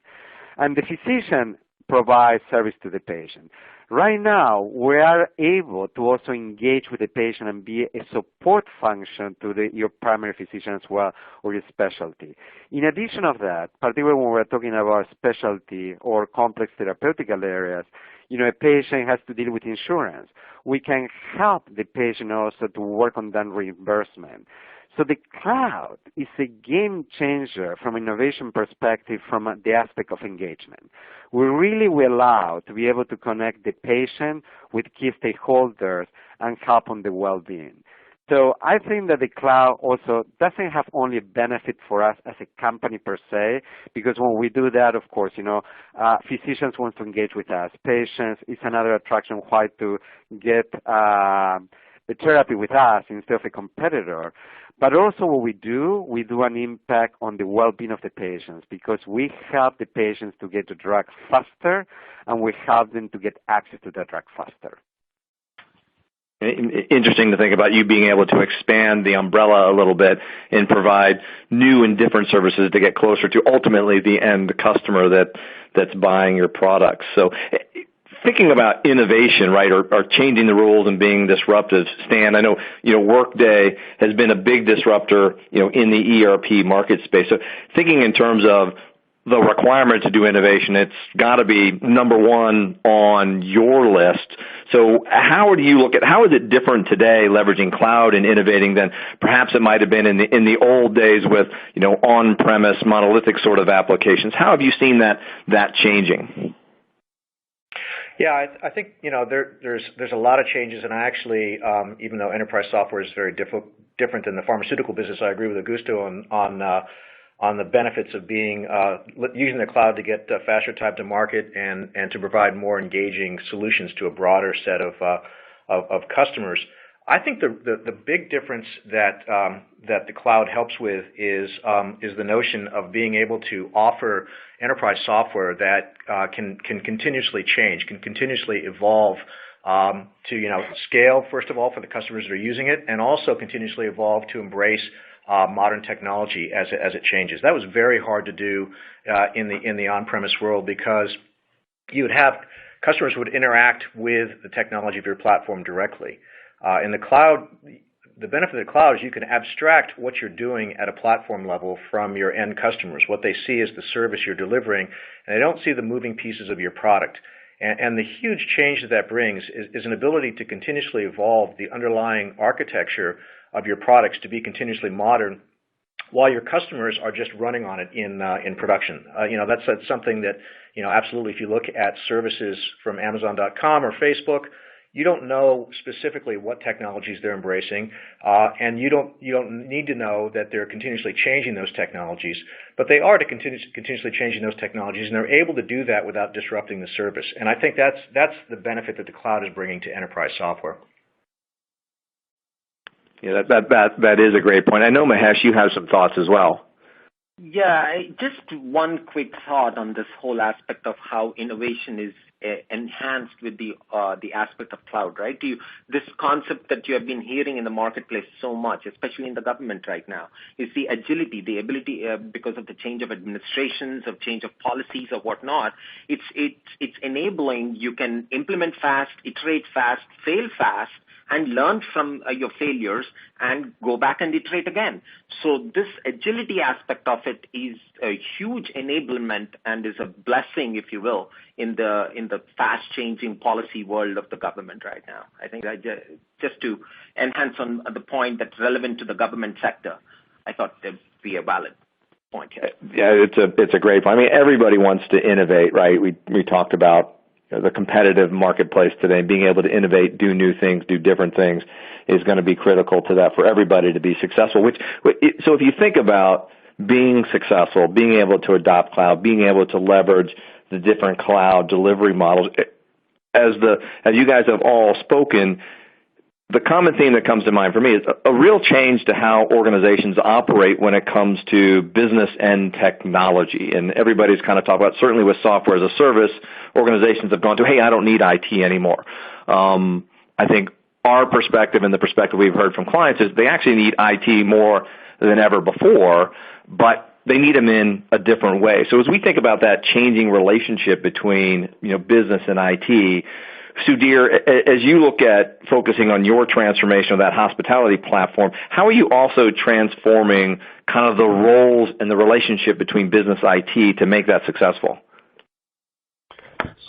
E: And the physician provides service to the patient. Right now, we are able to also engage with the patient and be a support function to your primary physician as well, or your specialty. In addition of that, particularly when we're talking about specialty or complex therapeutic areas, a patient has to deal with insurance. We can help the patient also to work on that reimbursement. So the cloud is a game changer from innovation perspective from the aspect of engagement. We really will allow to be able to connect the patient with key stakeholders and help on the well-being. So I think that the cloud also doesn't have only a benefit for us as a company per se, because when we do that, of course, physicians want to engage with us. Patients is another attraction why to get the therapy with us instead of a competitor. But also what we do an impact on the well-being of the patients because we help the patients to get the drug faster and we help them to get access to the drug faster.
B: Interesting to think about you being able to expand the umbrella a little bit and provide new and different services to get closer to ultimately the end customer that's buying your products. So thinking about innovation, right, or changing the rules and being disruptive, Stan, I know, Workday has been a big disruptor, in the ERP market space. So thinking in terms of the requirement to do innovation, it's got to be number one on your list. So how is it different today leveraging cloud and innovating than perhaps it might have been in the old days with, on-premise monolithic sort of applications? How have you seen that changing?
F: Yeah, I think there's a lot of changes, and I actually, even though enterprise software is very different than the pharmaceutical business, I agree with Augusto on the benefits of using the cloud to get faster time to market and to provide more engaging solutions to a broader set of customers. I think the big difference that the cloud helps with is the notion of being able to offer enterprise software that can continuously change, can continuously evolve to scale first of all for the customers that are using it, and also continuously evolve to embrace modern technology as it changes. That was very hard to do in the on-premise world because you would have customers would interact with the technology of your platform directly. In the cloud, the benefit of the cloud is you can abstract what you're doing at a platform level from your end customers. What they see is the service you're delivering, and they don't see the moving pieces of your product. And the huge change that brings is an ability to continuously evolve the underlying architecture of your products to be continuously modern while your customers are just running on it in production. That's something that, absolutely, if you look at services from Amazon.com or Facebook, you don't know specifically what technologies they're embracing, and you don't need to know that they're continuously changing those technologies, but they are continuously changing those technologies, and they're able to do that without disrupting the service. And I think that's the benefit that the cloud is bringing to enterprise software.
B: Yeah, that is a great point. I know, Mahesh, you have some thoughts as well.
C: Yeah, just one quick thought on this whole aspect of how innovation is enhanced with the aspect of cloud, right? This concept that you have been hearing in the marketplace so much, especially in the government right now, is the agility, the ability because of the change of administrations, of change of policies or whatnot. It's enabling you can implement fast, iterate fast, fail fast, and learn from your failures and go back and iterate again. So this agility aspect of it is a huge enablement and is a blessing, if you will, in the fast-changing policy world of the government right now. I think just to enhance on the point that's relevant to the government sector, I thought that'd be a valid point here.
B: Yeah, it's a great point. I mean, everybody wants to innovate, right? We talked about the competitive marketplace today, being able to innovate, do new things, do different things is going to be critical to that for everybody to be successful. So if you think about being successful, being able to adopt cloud, being able to leverage the different cloud delivery models, as you guys have all spoken, the common theme that comes to mind for me is a real change to how organizations operate when it comes to business and technology. And everybody's kind of talking about, certainly with software as a service, organizations have gone to, hey, I don't need IT anymore. I think our perspective and the perspective we've heard from clients is they actually need IT more than ever before, but they need them in a different way. So as we think about that changing relationship between business and IT, Sudhir, as you look at focusing on your transformation of that hospitality platform, how are you also transforming kind of the roles and the relationship between business IT to make that successful?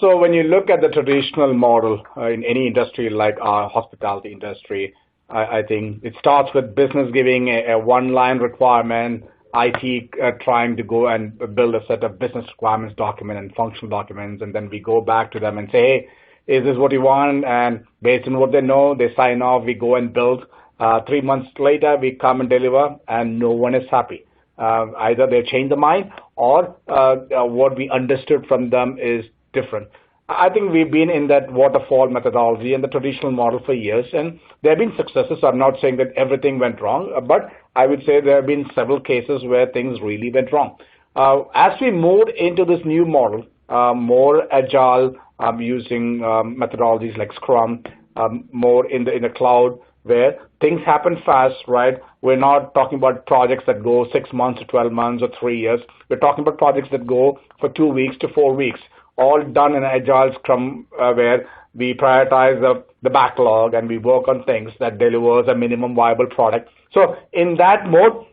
D: So when you look at the traditional model in any industry like our hospitality industry, I think it starts with business giving a one-line requirement, IT trying to go and build a set of business requirements document and functional documents, and then we go back to them and say, hey, is this what you want? And based on what they know, they sign off, we go and build. 3 months later, we come and deliver, and no one is happy. Either they change their mind or what we understood from them is different. I think we've been in that waterfall methodology and the traditional model for years, and there have been successes. I'm not saying that everything went wrong, but I would say there have been several cases where things really went wrong. As we moved into this new model, more agile, using methodologies like Scrum, more in the cloud, where things happen fast, right? We're not talking about projects that go 6 months to 12 months or 3 years. We're talking about projects that go for 2 weeks to 4 weeks, all done in an agile Scrum where we prioritize the backlog and we work on things that delivers a minimum viable product. So in that mode,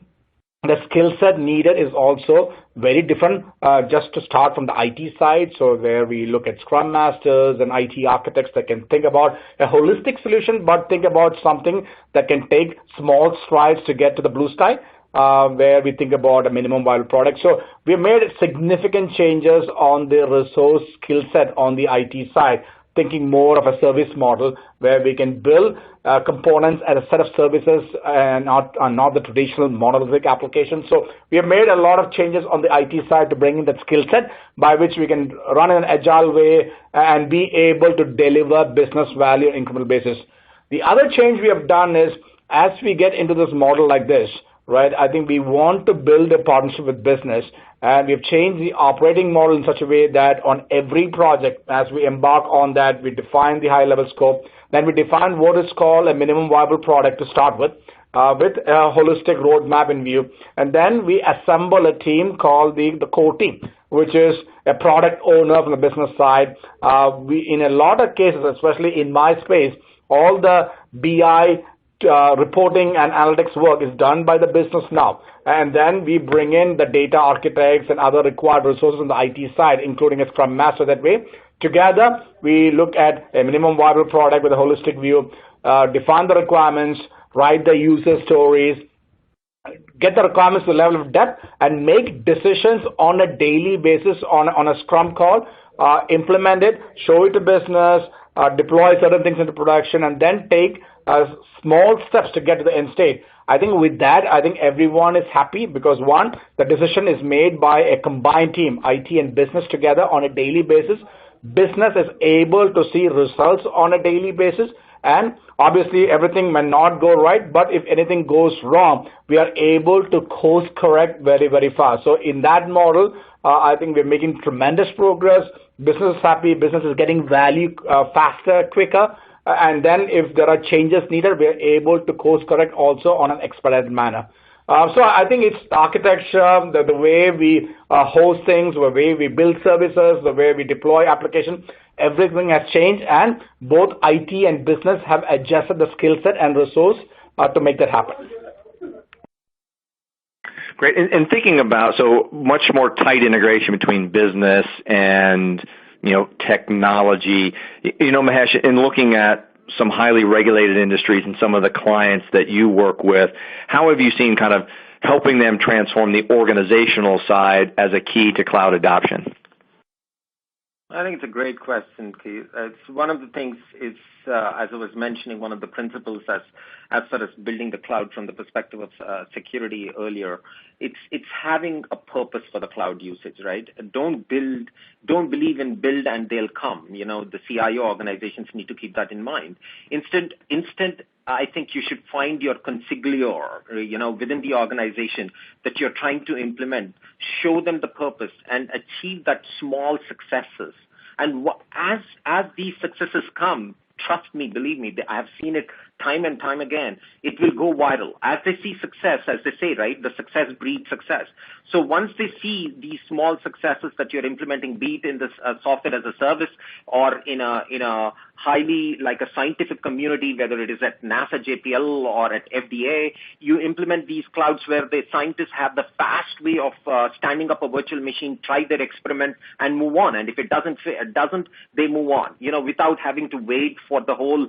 D: the skill set needed is also very different, just to start from the IT side. So there we look at Scrum Masters and IT architects that can think about a holistic solution, but think about something that can take small strides to get to the blue sky, where we think about a minimum viable product. So we made significant changes on the resource skill set on the IT side, thinking more of a service model where we can build components as a set of services and not the traditional monolithic application. So we have made a lot of changes on the IT side to bring in that skill set by which we can run in an agile way and be able to deliver business value on an incremental basis. The other change we have done is as we get into this model like this, right, I think we want to build a partnership with business, and we've changed the operating model in such a way that on every project, as we embark on that, we define the high-level scope, then we define what is called a minimum viable product to start with a holistic roadmap in view, and then we assemble a team called the core team, which is a product owner from the business side. In a lot of cases, especially in my space, all the BI reporting and analytics work is done by the business now. And then we bring in the data architects and other required resources on the IT side, including a Scrum Master that way. Together, we look at a minimum viable product with a holistic view, define the requirements, write the user stories, get the requirements to the level of depth, and make decisions on a daily basis on a Scrum call, implement it, show it to business, deploy certain things into production, and then take small steps to get to the end state. I think with that, I think everyone is happy because one, the decision is made by a combined team, IT and business together on a daily basis. Business is able to see results on a daily basis, and obviously everything may not go right, but if anything goes wrong, we are able to course correct very, very fast. So in that model, I think we're making tremendous progress. Business is happy, business is getting value faster, quicker, and then if there are changes needed, we're able to course correct also on an expedited manner. So I think it's architecture, the way we host things, the way we build services, the way we deploy applications, everything has changed, and both IT and business have adjusted the skill set and resource to make that happen.
B: Great. And thinking about so much more tight integration between business and technology. Mahesh, in looking at some highly regulated industries and some of the clients that you work with, how have you seen kind of helping them transform the organizational side as a key to cloud adoption?
C: I think it's a great question, Keith. It's one of the things, as I was mentioning, one of the principles as far as building the cloud from the perspective of security earlier, it's having a purpose for the cloud usage, right? Don't believe in build and they'll come. The CIO organizations need to keep that in mind. Instead, I think you should find your consigliere, within the organization that you're trying to implement, show them the purpose and achieve that small successes. And as these successes come, trust me, believe me, I have seen it time and time again, it will go viral. As they see success, as they say, right, the success breeds success. So once they see these small successes that you're implementing, be it in this software as a service or in a highly like a scientific community, whether it is at NASA JPL or at FDA, you implement these clouds where the scientists have the fast way of standing up a virtual machine, try their experiment and move on. And if it doesn't, they move on, without having to wait for the whole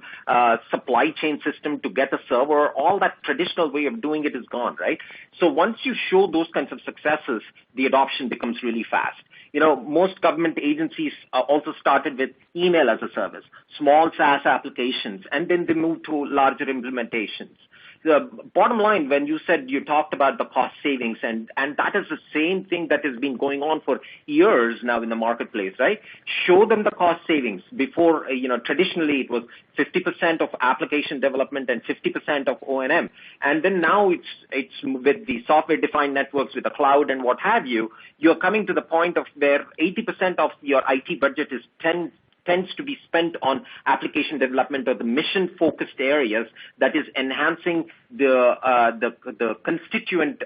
C: supply chain application system to get a server, all that traditional way of doing it is gone, right? So once you show those kinds of successes, the adoption becomes really fast. Most government agencies also started with email as a service, small SaaS applications, and then they moved to larger implementations. The bottom line, when you talked about the cost savings, and that is the same thing that has been going on for years now in the marketplace, right? Show them the cost savings. Before, traditionally it was 50% of application development and 50% of O&M. And then now it's with the software-defined networks, with the cloud and what have you, you're coming to the point of where 80% of your IT budget tends to be spent on application development or the mission-focused areas that is enhancing the constituent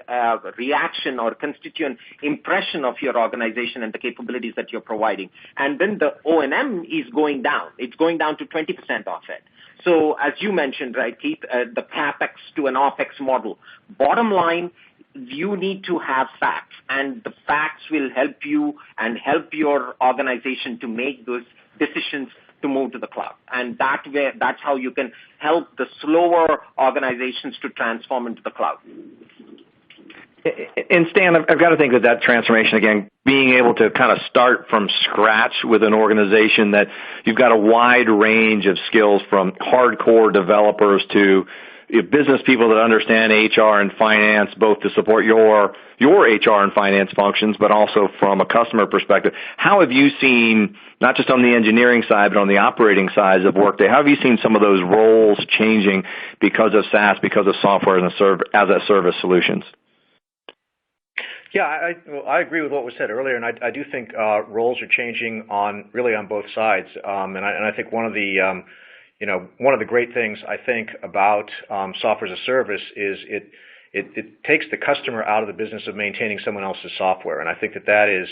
C: reaction or constituent impression of your organization and the capabilities that you're providing. And then the O&M is going down. It's going down to 20% of it. So as you mentioned, right, Keith, the CapEx to an OpEx model. Bottom line, you need to have facts, and the facts will help you and help your organization to make those decisions to move to the cloud. And that's how you can help the slower organizations to transform into the cloud.
B: And Stan, I've got to think that transformation, again, being able to kind of start from scratch with an organization that you've got a wide range of skills from hardcore developers to business people that understand HR and finance, both to support your HR and finance functions, but also from a customer perspective. How have you seen, not just on the engineering side, but on the operating side of Workday, how have you seen some of those roles changing because of SaaS, because of software as a service solutions?
F: Yeah, I agree with what was said earlier, and I do think roles are changing on both sides. And I think one of the great things I think about software as a service is it takes the customer out of the business of maintaining someone else's software, and I think that is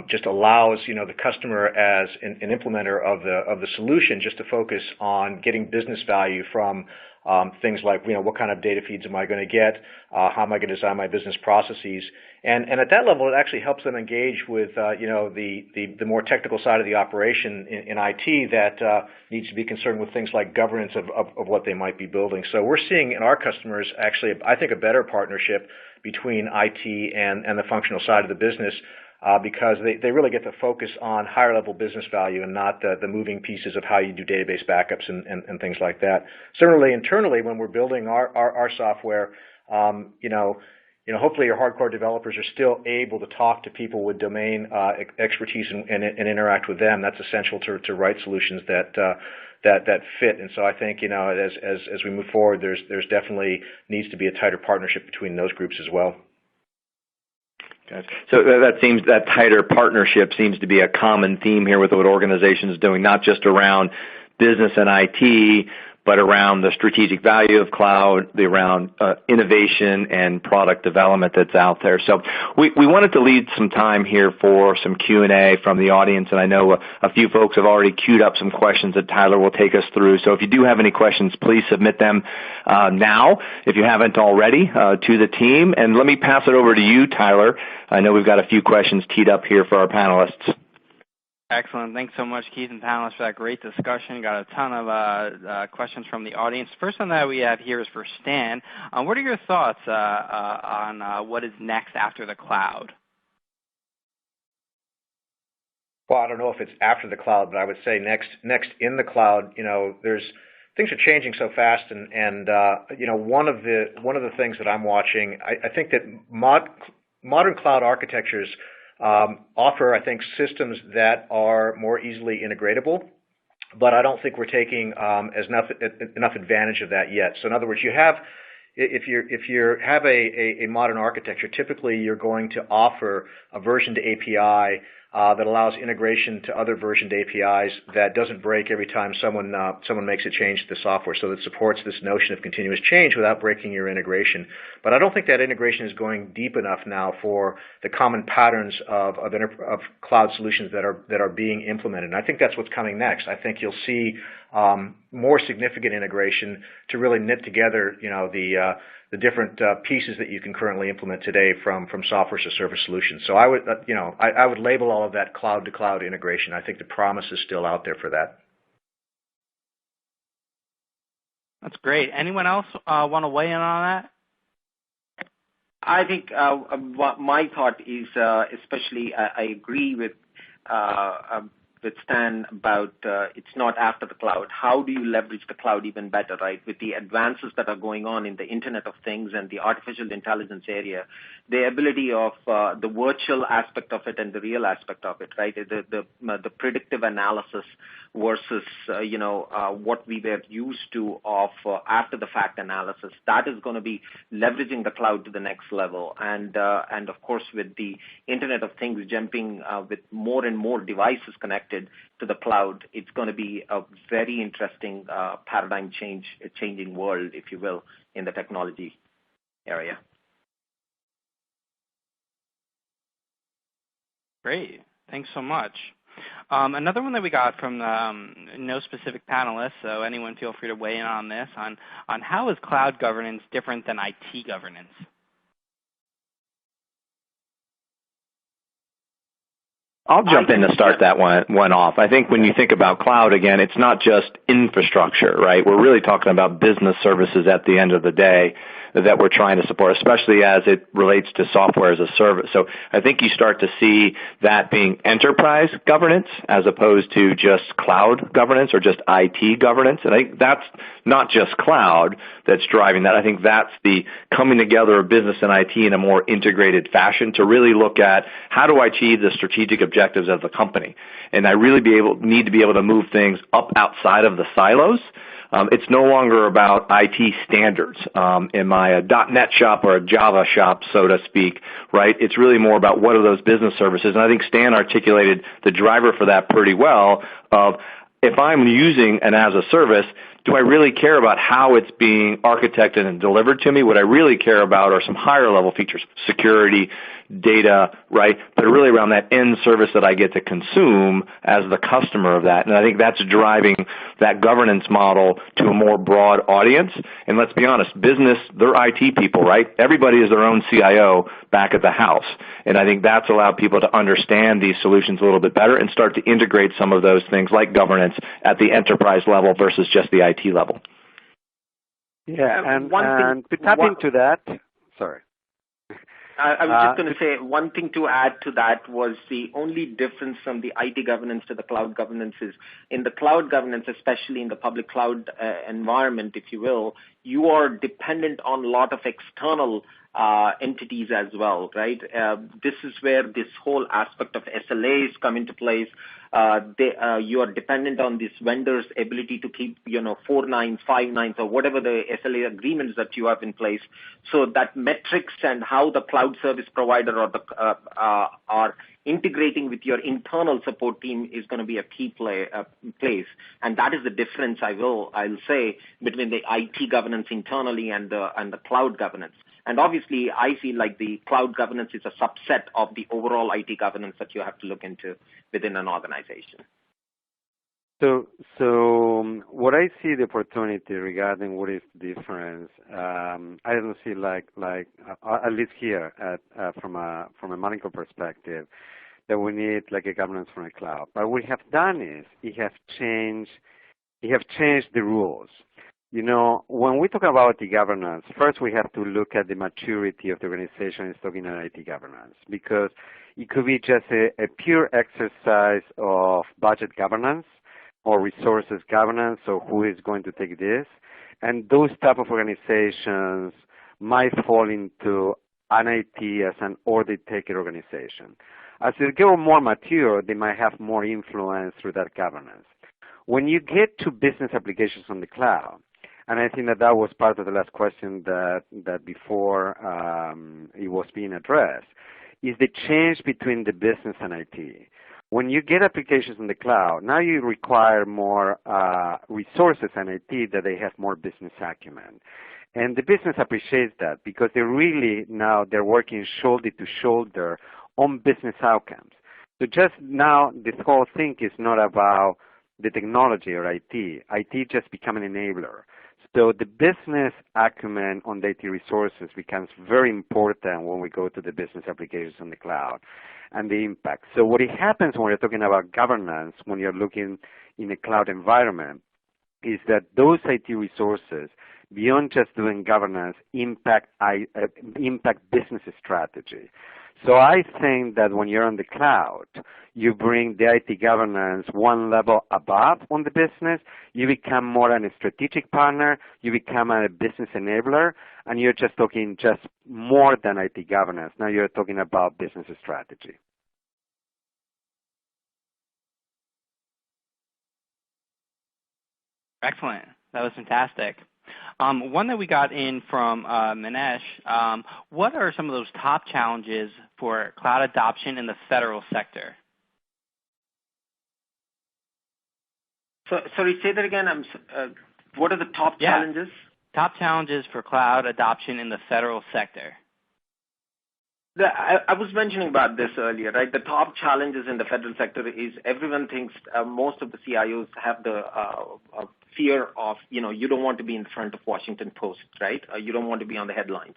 F: just allows the customer as an implementer of the solution just to focus on getting business value from things like what kind of data feeds am I going to get, how am I going to design my business processes, and at that level it actually helps them engage with the more technical side of the operation in IT that needs to be concerned with things like governance of what they might be building. So we're seeing in our customers actually I think a better partnership between IT and the functional side of the business. Because they really get to focus on higher level business value and not the moving pieces of how you do database backups and things like that. Similarly, internally, when we're building our software, hopefully your hardcore developers are still able to talk to people with domain expertise and interact with them. That's essential to write solutions that fit. And so I think as we move forward, there's definitely needs to be a tighter partnership between those groups as well.
B: So that tighter partnership seems to be a common theme here with what organizations are doing, not just around business and IT, but around the strategic value of cloud, around innovation and product development that's out there. So we wanted to leave some time here for some Q&A from the audience, and I know a few folks have already queued up some questions that Tyler will take us through. So if you do have any questions, please submit them now, if you haven't already, to the team. And let me pass it over to you, Tyler. I know we've got a few questions teed up here for our panelists.
A: Excellent. Thanks so much, Keith and panelists, for that great discussion. Got a ton of questions from the audience. First one that we have here is for Stan. What are your thoughts on what is next after the cloud?
F: Well, I don't know if it's after the cloud, but I would say next in the cloud. Things are changing so fast, and one of the things that I'm watching, I think that modern cloud architectures offer, I think, systems that are more easily integratable, but I don't think we're taking enough advantage of that yet. So in other words, if you have a modern architecture, typically you're going to offer a versioned API that allows integration to other versioned APIs that doesn't break every time someone makes a change to the software, so that supports this notion of continuous change without breaking your integration. But I don't think that integration is going deep enough now for the common patterns of cloud solutions that are being implemented. And I think that's what's coming next. I think you'll see more significant integration to really knit together, the different pieces that you can currently implement today from software as a service solutions. So I would label all of that cloud to cloud integration. I think the promise is still out there for that.
A: That's great. Anyone else want to weigh in on that?
C: I think my thought is, especially I agree with Stan about it's not after the cloud. How do you leverage the cloud even better, right? With the advances that are going on in the Internet of Things and the artificial intelligence area, the ability of the virtual aspect of it and the real aspect of it, right? The predictive analysis versus what we were used to of after the fact analysis. That is going to be leveraging the cloud to the next level, and of course with the Internet of Things jumping with more and more devices connected to the cloud, it's going to be a very interesting paradigm changing world, if you will, in the technology area.
A: Great. Thanks so much. Another one that we got from no specific panelists, so anyone feel free to weigh in on this, on how is cloud governance different than IT governance?
B: I'll jump in to start that one off. I think when you think about cloud, again, it's not just infrastructure, right? We're really talking about business services at the end of the day that we're trying to support, especially as it relates to software as a service. So I think you start to see that being enterprise governance as opposed to just cloud governance or just IT governance. And I think that's not just cloud that's driving that. I think that's the coming together of business and IT in a more integrated fashion to really look at how do I achieve the strategic objectives of the company. And I really need to be able to move things up outside of the silos. It's no longer about IT standards. Am I a .NET shop or a Java shop, so to speak, right? It's really more about what are those business services. And I think Stan articulated the driver for that pretty well of if I'm using an as a service, do I really care about how it's being architected and delivered to me? What I really care about are some higher level features, security, data, right? But really around that end service that I get to consume as the customer of that. And I think that's driving that governance model to a more broad audience. And let's be honest, business, they're IT people, right? Everybody is their own CIO back at the house. And I think that's allowed people to understand these solutions a little bit better and start to integrate some of those things like governance at the enterprise level versus just the IT level.
E: Yeah, and to tap into that, sorry.
C: I was just going to say one thing to add to that was the only difference from the IT governance to the cloud governance is in the cloud governance, especially in the public cloud environment, if you will, you are dependent on a lot of external entities as well, right? This is where this whole aspect of SLAs come into place. You are dependent on these vendors' ability to keep, 4 nines, 5 nines, or whatever the SLA agreements that you have in place. So that metrics and how the cloud service provider or the are integrating with your internal support team is going to be a key place, and that is the difference. I'll say between the IT governance internally and the cloud governance. And obviously, I feel like the cloud governance is a subset of the overall IT governance that you have to look into within an organization.
E: So what I see the opportunity regarding what is the difference, I don't see like at least here from a Manico perspective, that we need like a governance from a cloud. But what we have done is it have changed the rules. When we talk about the governance, first we have to look at the maturity of the organization is talking about IT governance, because it could be just a pure exercise of budget governance or resources governance, so who is going to take this. And those type of organizations might fall into an IT as an order-taker organization. As they get more mature, they might have more influence through that governance. When you get to business applications on the cloud, and I think that was part of the last question that before it was being addressed, is the change between the business and IT. When you get applications in the cloud, now you require more resources and IT that they have more business acumen. And the business appreciates that because they're working shoulder to shoulder on business outcomes. So just now, this whole thing is not about the technology or IT. IT just become an enabler. So the business acumen on the IT resources becomes very important when we go to the business applications on the cloud and the impact. So what happens when you're talking about governance, when you're looking in a cloud environment, is that those IT resources beyond just doing governance, impact business strategy. So I think that when you're on the cloud, you bring the IT governance one level above on the business, you become more a strategic partner, you become a business enabler, and you're just talking just more than IT governance. Now you're talking about business strategy.
A: Excellent. That was fantastic. One that we got in from Manesh, what are some of those top challenges for cloud adoption in the federal sector?
C: Sorry, say that again. What are the top challenges?
A: Top challenges for cloud adoption in the federal sector.
C: I was mentioning about this earlier, right? The top challenges in the federal sector is everyone thinks, most of the CIOs have the fear of, you don't want to be in front of Washington Post, right? You don't want to be on the headlines.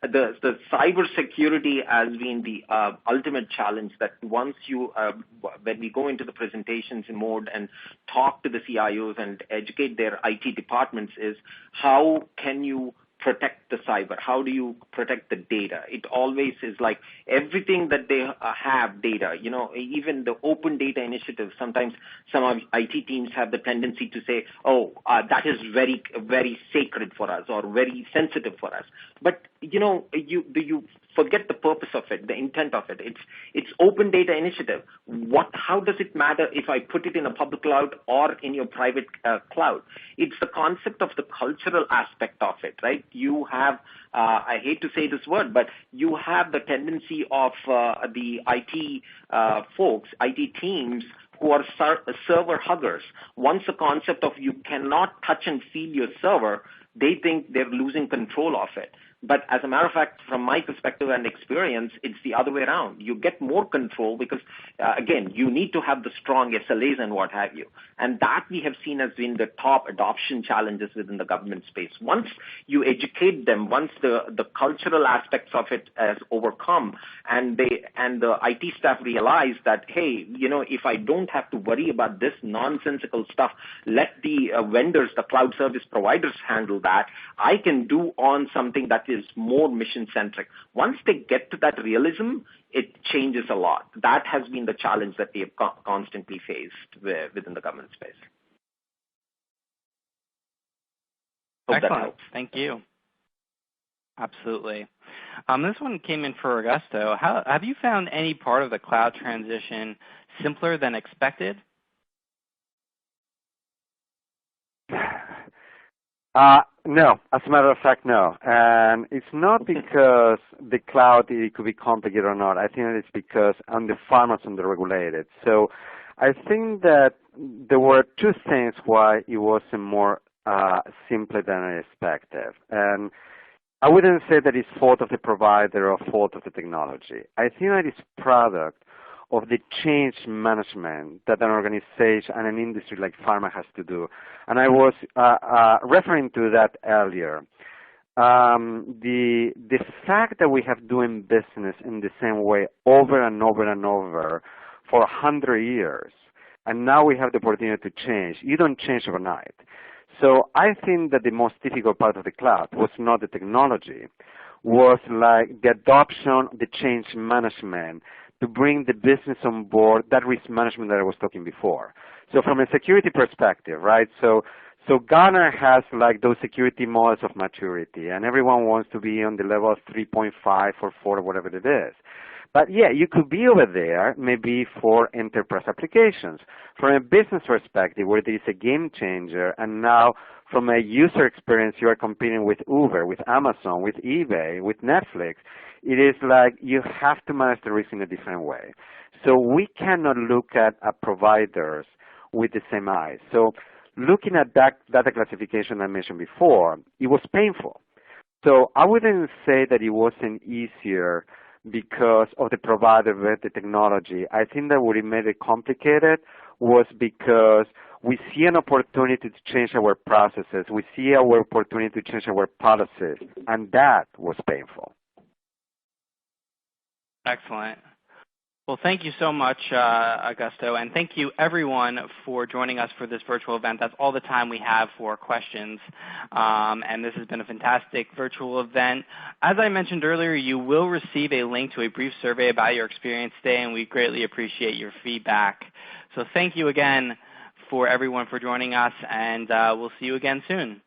C: The cybersecurity has been the ultimate challenge that once when we go into the presentations mode and talk to the CIOs and educate their IT departments is how can you protect the cyber? How do you protect the data? It always is like everything that they have data, even the open data initiative, sometimes some of IT teams have the tendency to say, that is very, very sacred for us or very sensitive for us. But, you forget the purpose of it, the intent of it. It's open data initiative. How does it matter if I put it in a public cloud or in your private cloud? It's the concept of the cultural aspect of it, right? You have, I hate to say this word, but you have the tendency of the IT folks, IT teams who are server huggers. Once the concept of you cannot touch and feel your server, they think they're losing control of it. But as a matter of fact, from my perspective and experience, it's the other way around. You get more control because, again, you need to have the strong SLAs and what have you. And that we have seen as being the top adoption challenges within the government space. Once you educate them, once the cultural aspects of it has overcome, and the IT staff realize that, hey, if I don't have to worry about this nonsensical stuff, let the vendors, the cloud service providers handle that. I can do on something that is more mission-centric. Once they get to that realism, it changes a lot. That has been the challenge that we have constantly faced within the government space.
A: Excellent. Thank you. Absolutely. This one came in for Augusto. Have you found any part of the cloud transition simpler than expected?
E: No, as a matter of fact, no. And it's not because the cloud it could be complicated or not. I think it's because the farmers underregulated. So I think that there were two things why it wasn't more simpler than I expected. And I wouldn't say that it's fault of the provider or fault of the technology. I think that it's product of the change management that an organization and an industry like pharma has to do. And I was referring to that earlier. The fact that we have doing business in the same way over and over and over for 100 years, and now we have the opportunity to change. You don't change overnight. So I think that the most difficult part of the cloud was not the technology, was like the adoption, the change management, to bring the business on board, that risk management that I was talking before. So from a security perspective, right, so Gartner has like those security models of maturity, and everyone wants to be on the level of 3.5 or 4 or whatever it is. But yeah, you could be over there maybe for enterprise applications. From a business perspective, where there is a game changer, and now from a user experience, you are competing with Uber, with Amazon, with eBay, with Netflix. It is like you have to manage the risk in a different way. So we cannot look at providers with the same eyes. So looking at that data classification I mentioned before, it was painful. So I wouldn't say that it wasn't easier because of the provider with the technology. I think that what it made it complicated was because we see an opportunity to change our processes. We see our opportunity to change our policies, and that was painful.
A: Excellent. Well, thank you so much, Augusto, and thank you everyone for joining us for this virtual event. That's all the time we have for questions, and this has been a fantastic virtual event. As I mentioned earlier, you will receive a link to a brief survey about your experience today, and we greatly appreciate your feedback. So thank you again for everyone for joining us, and we'll see you again soon.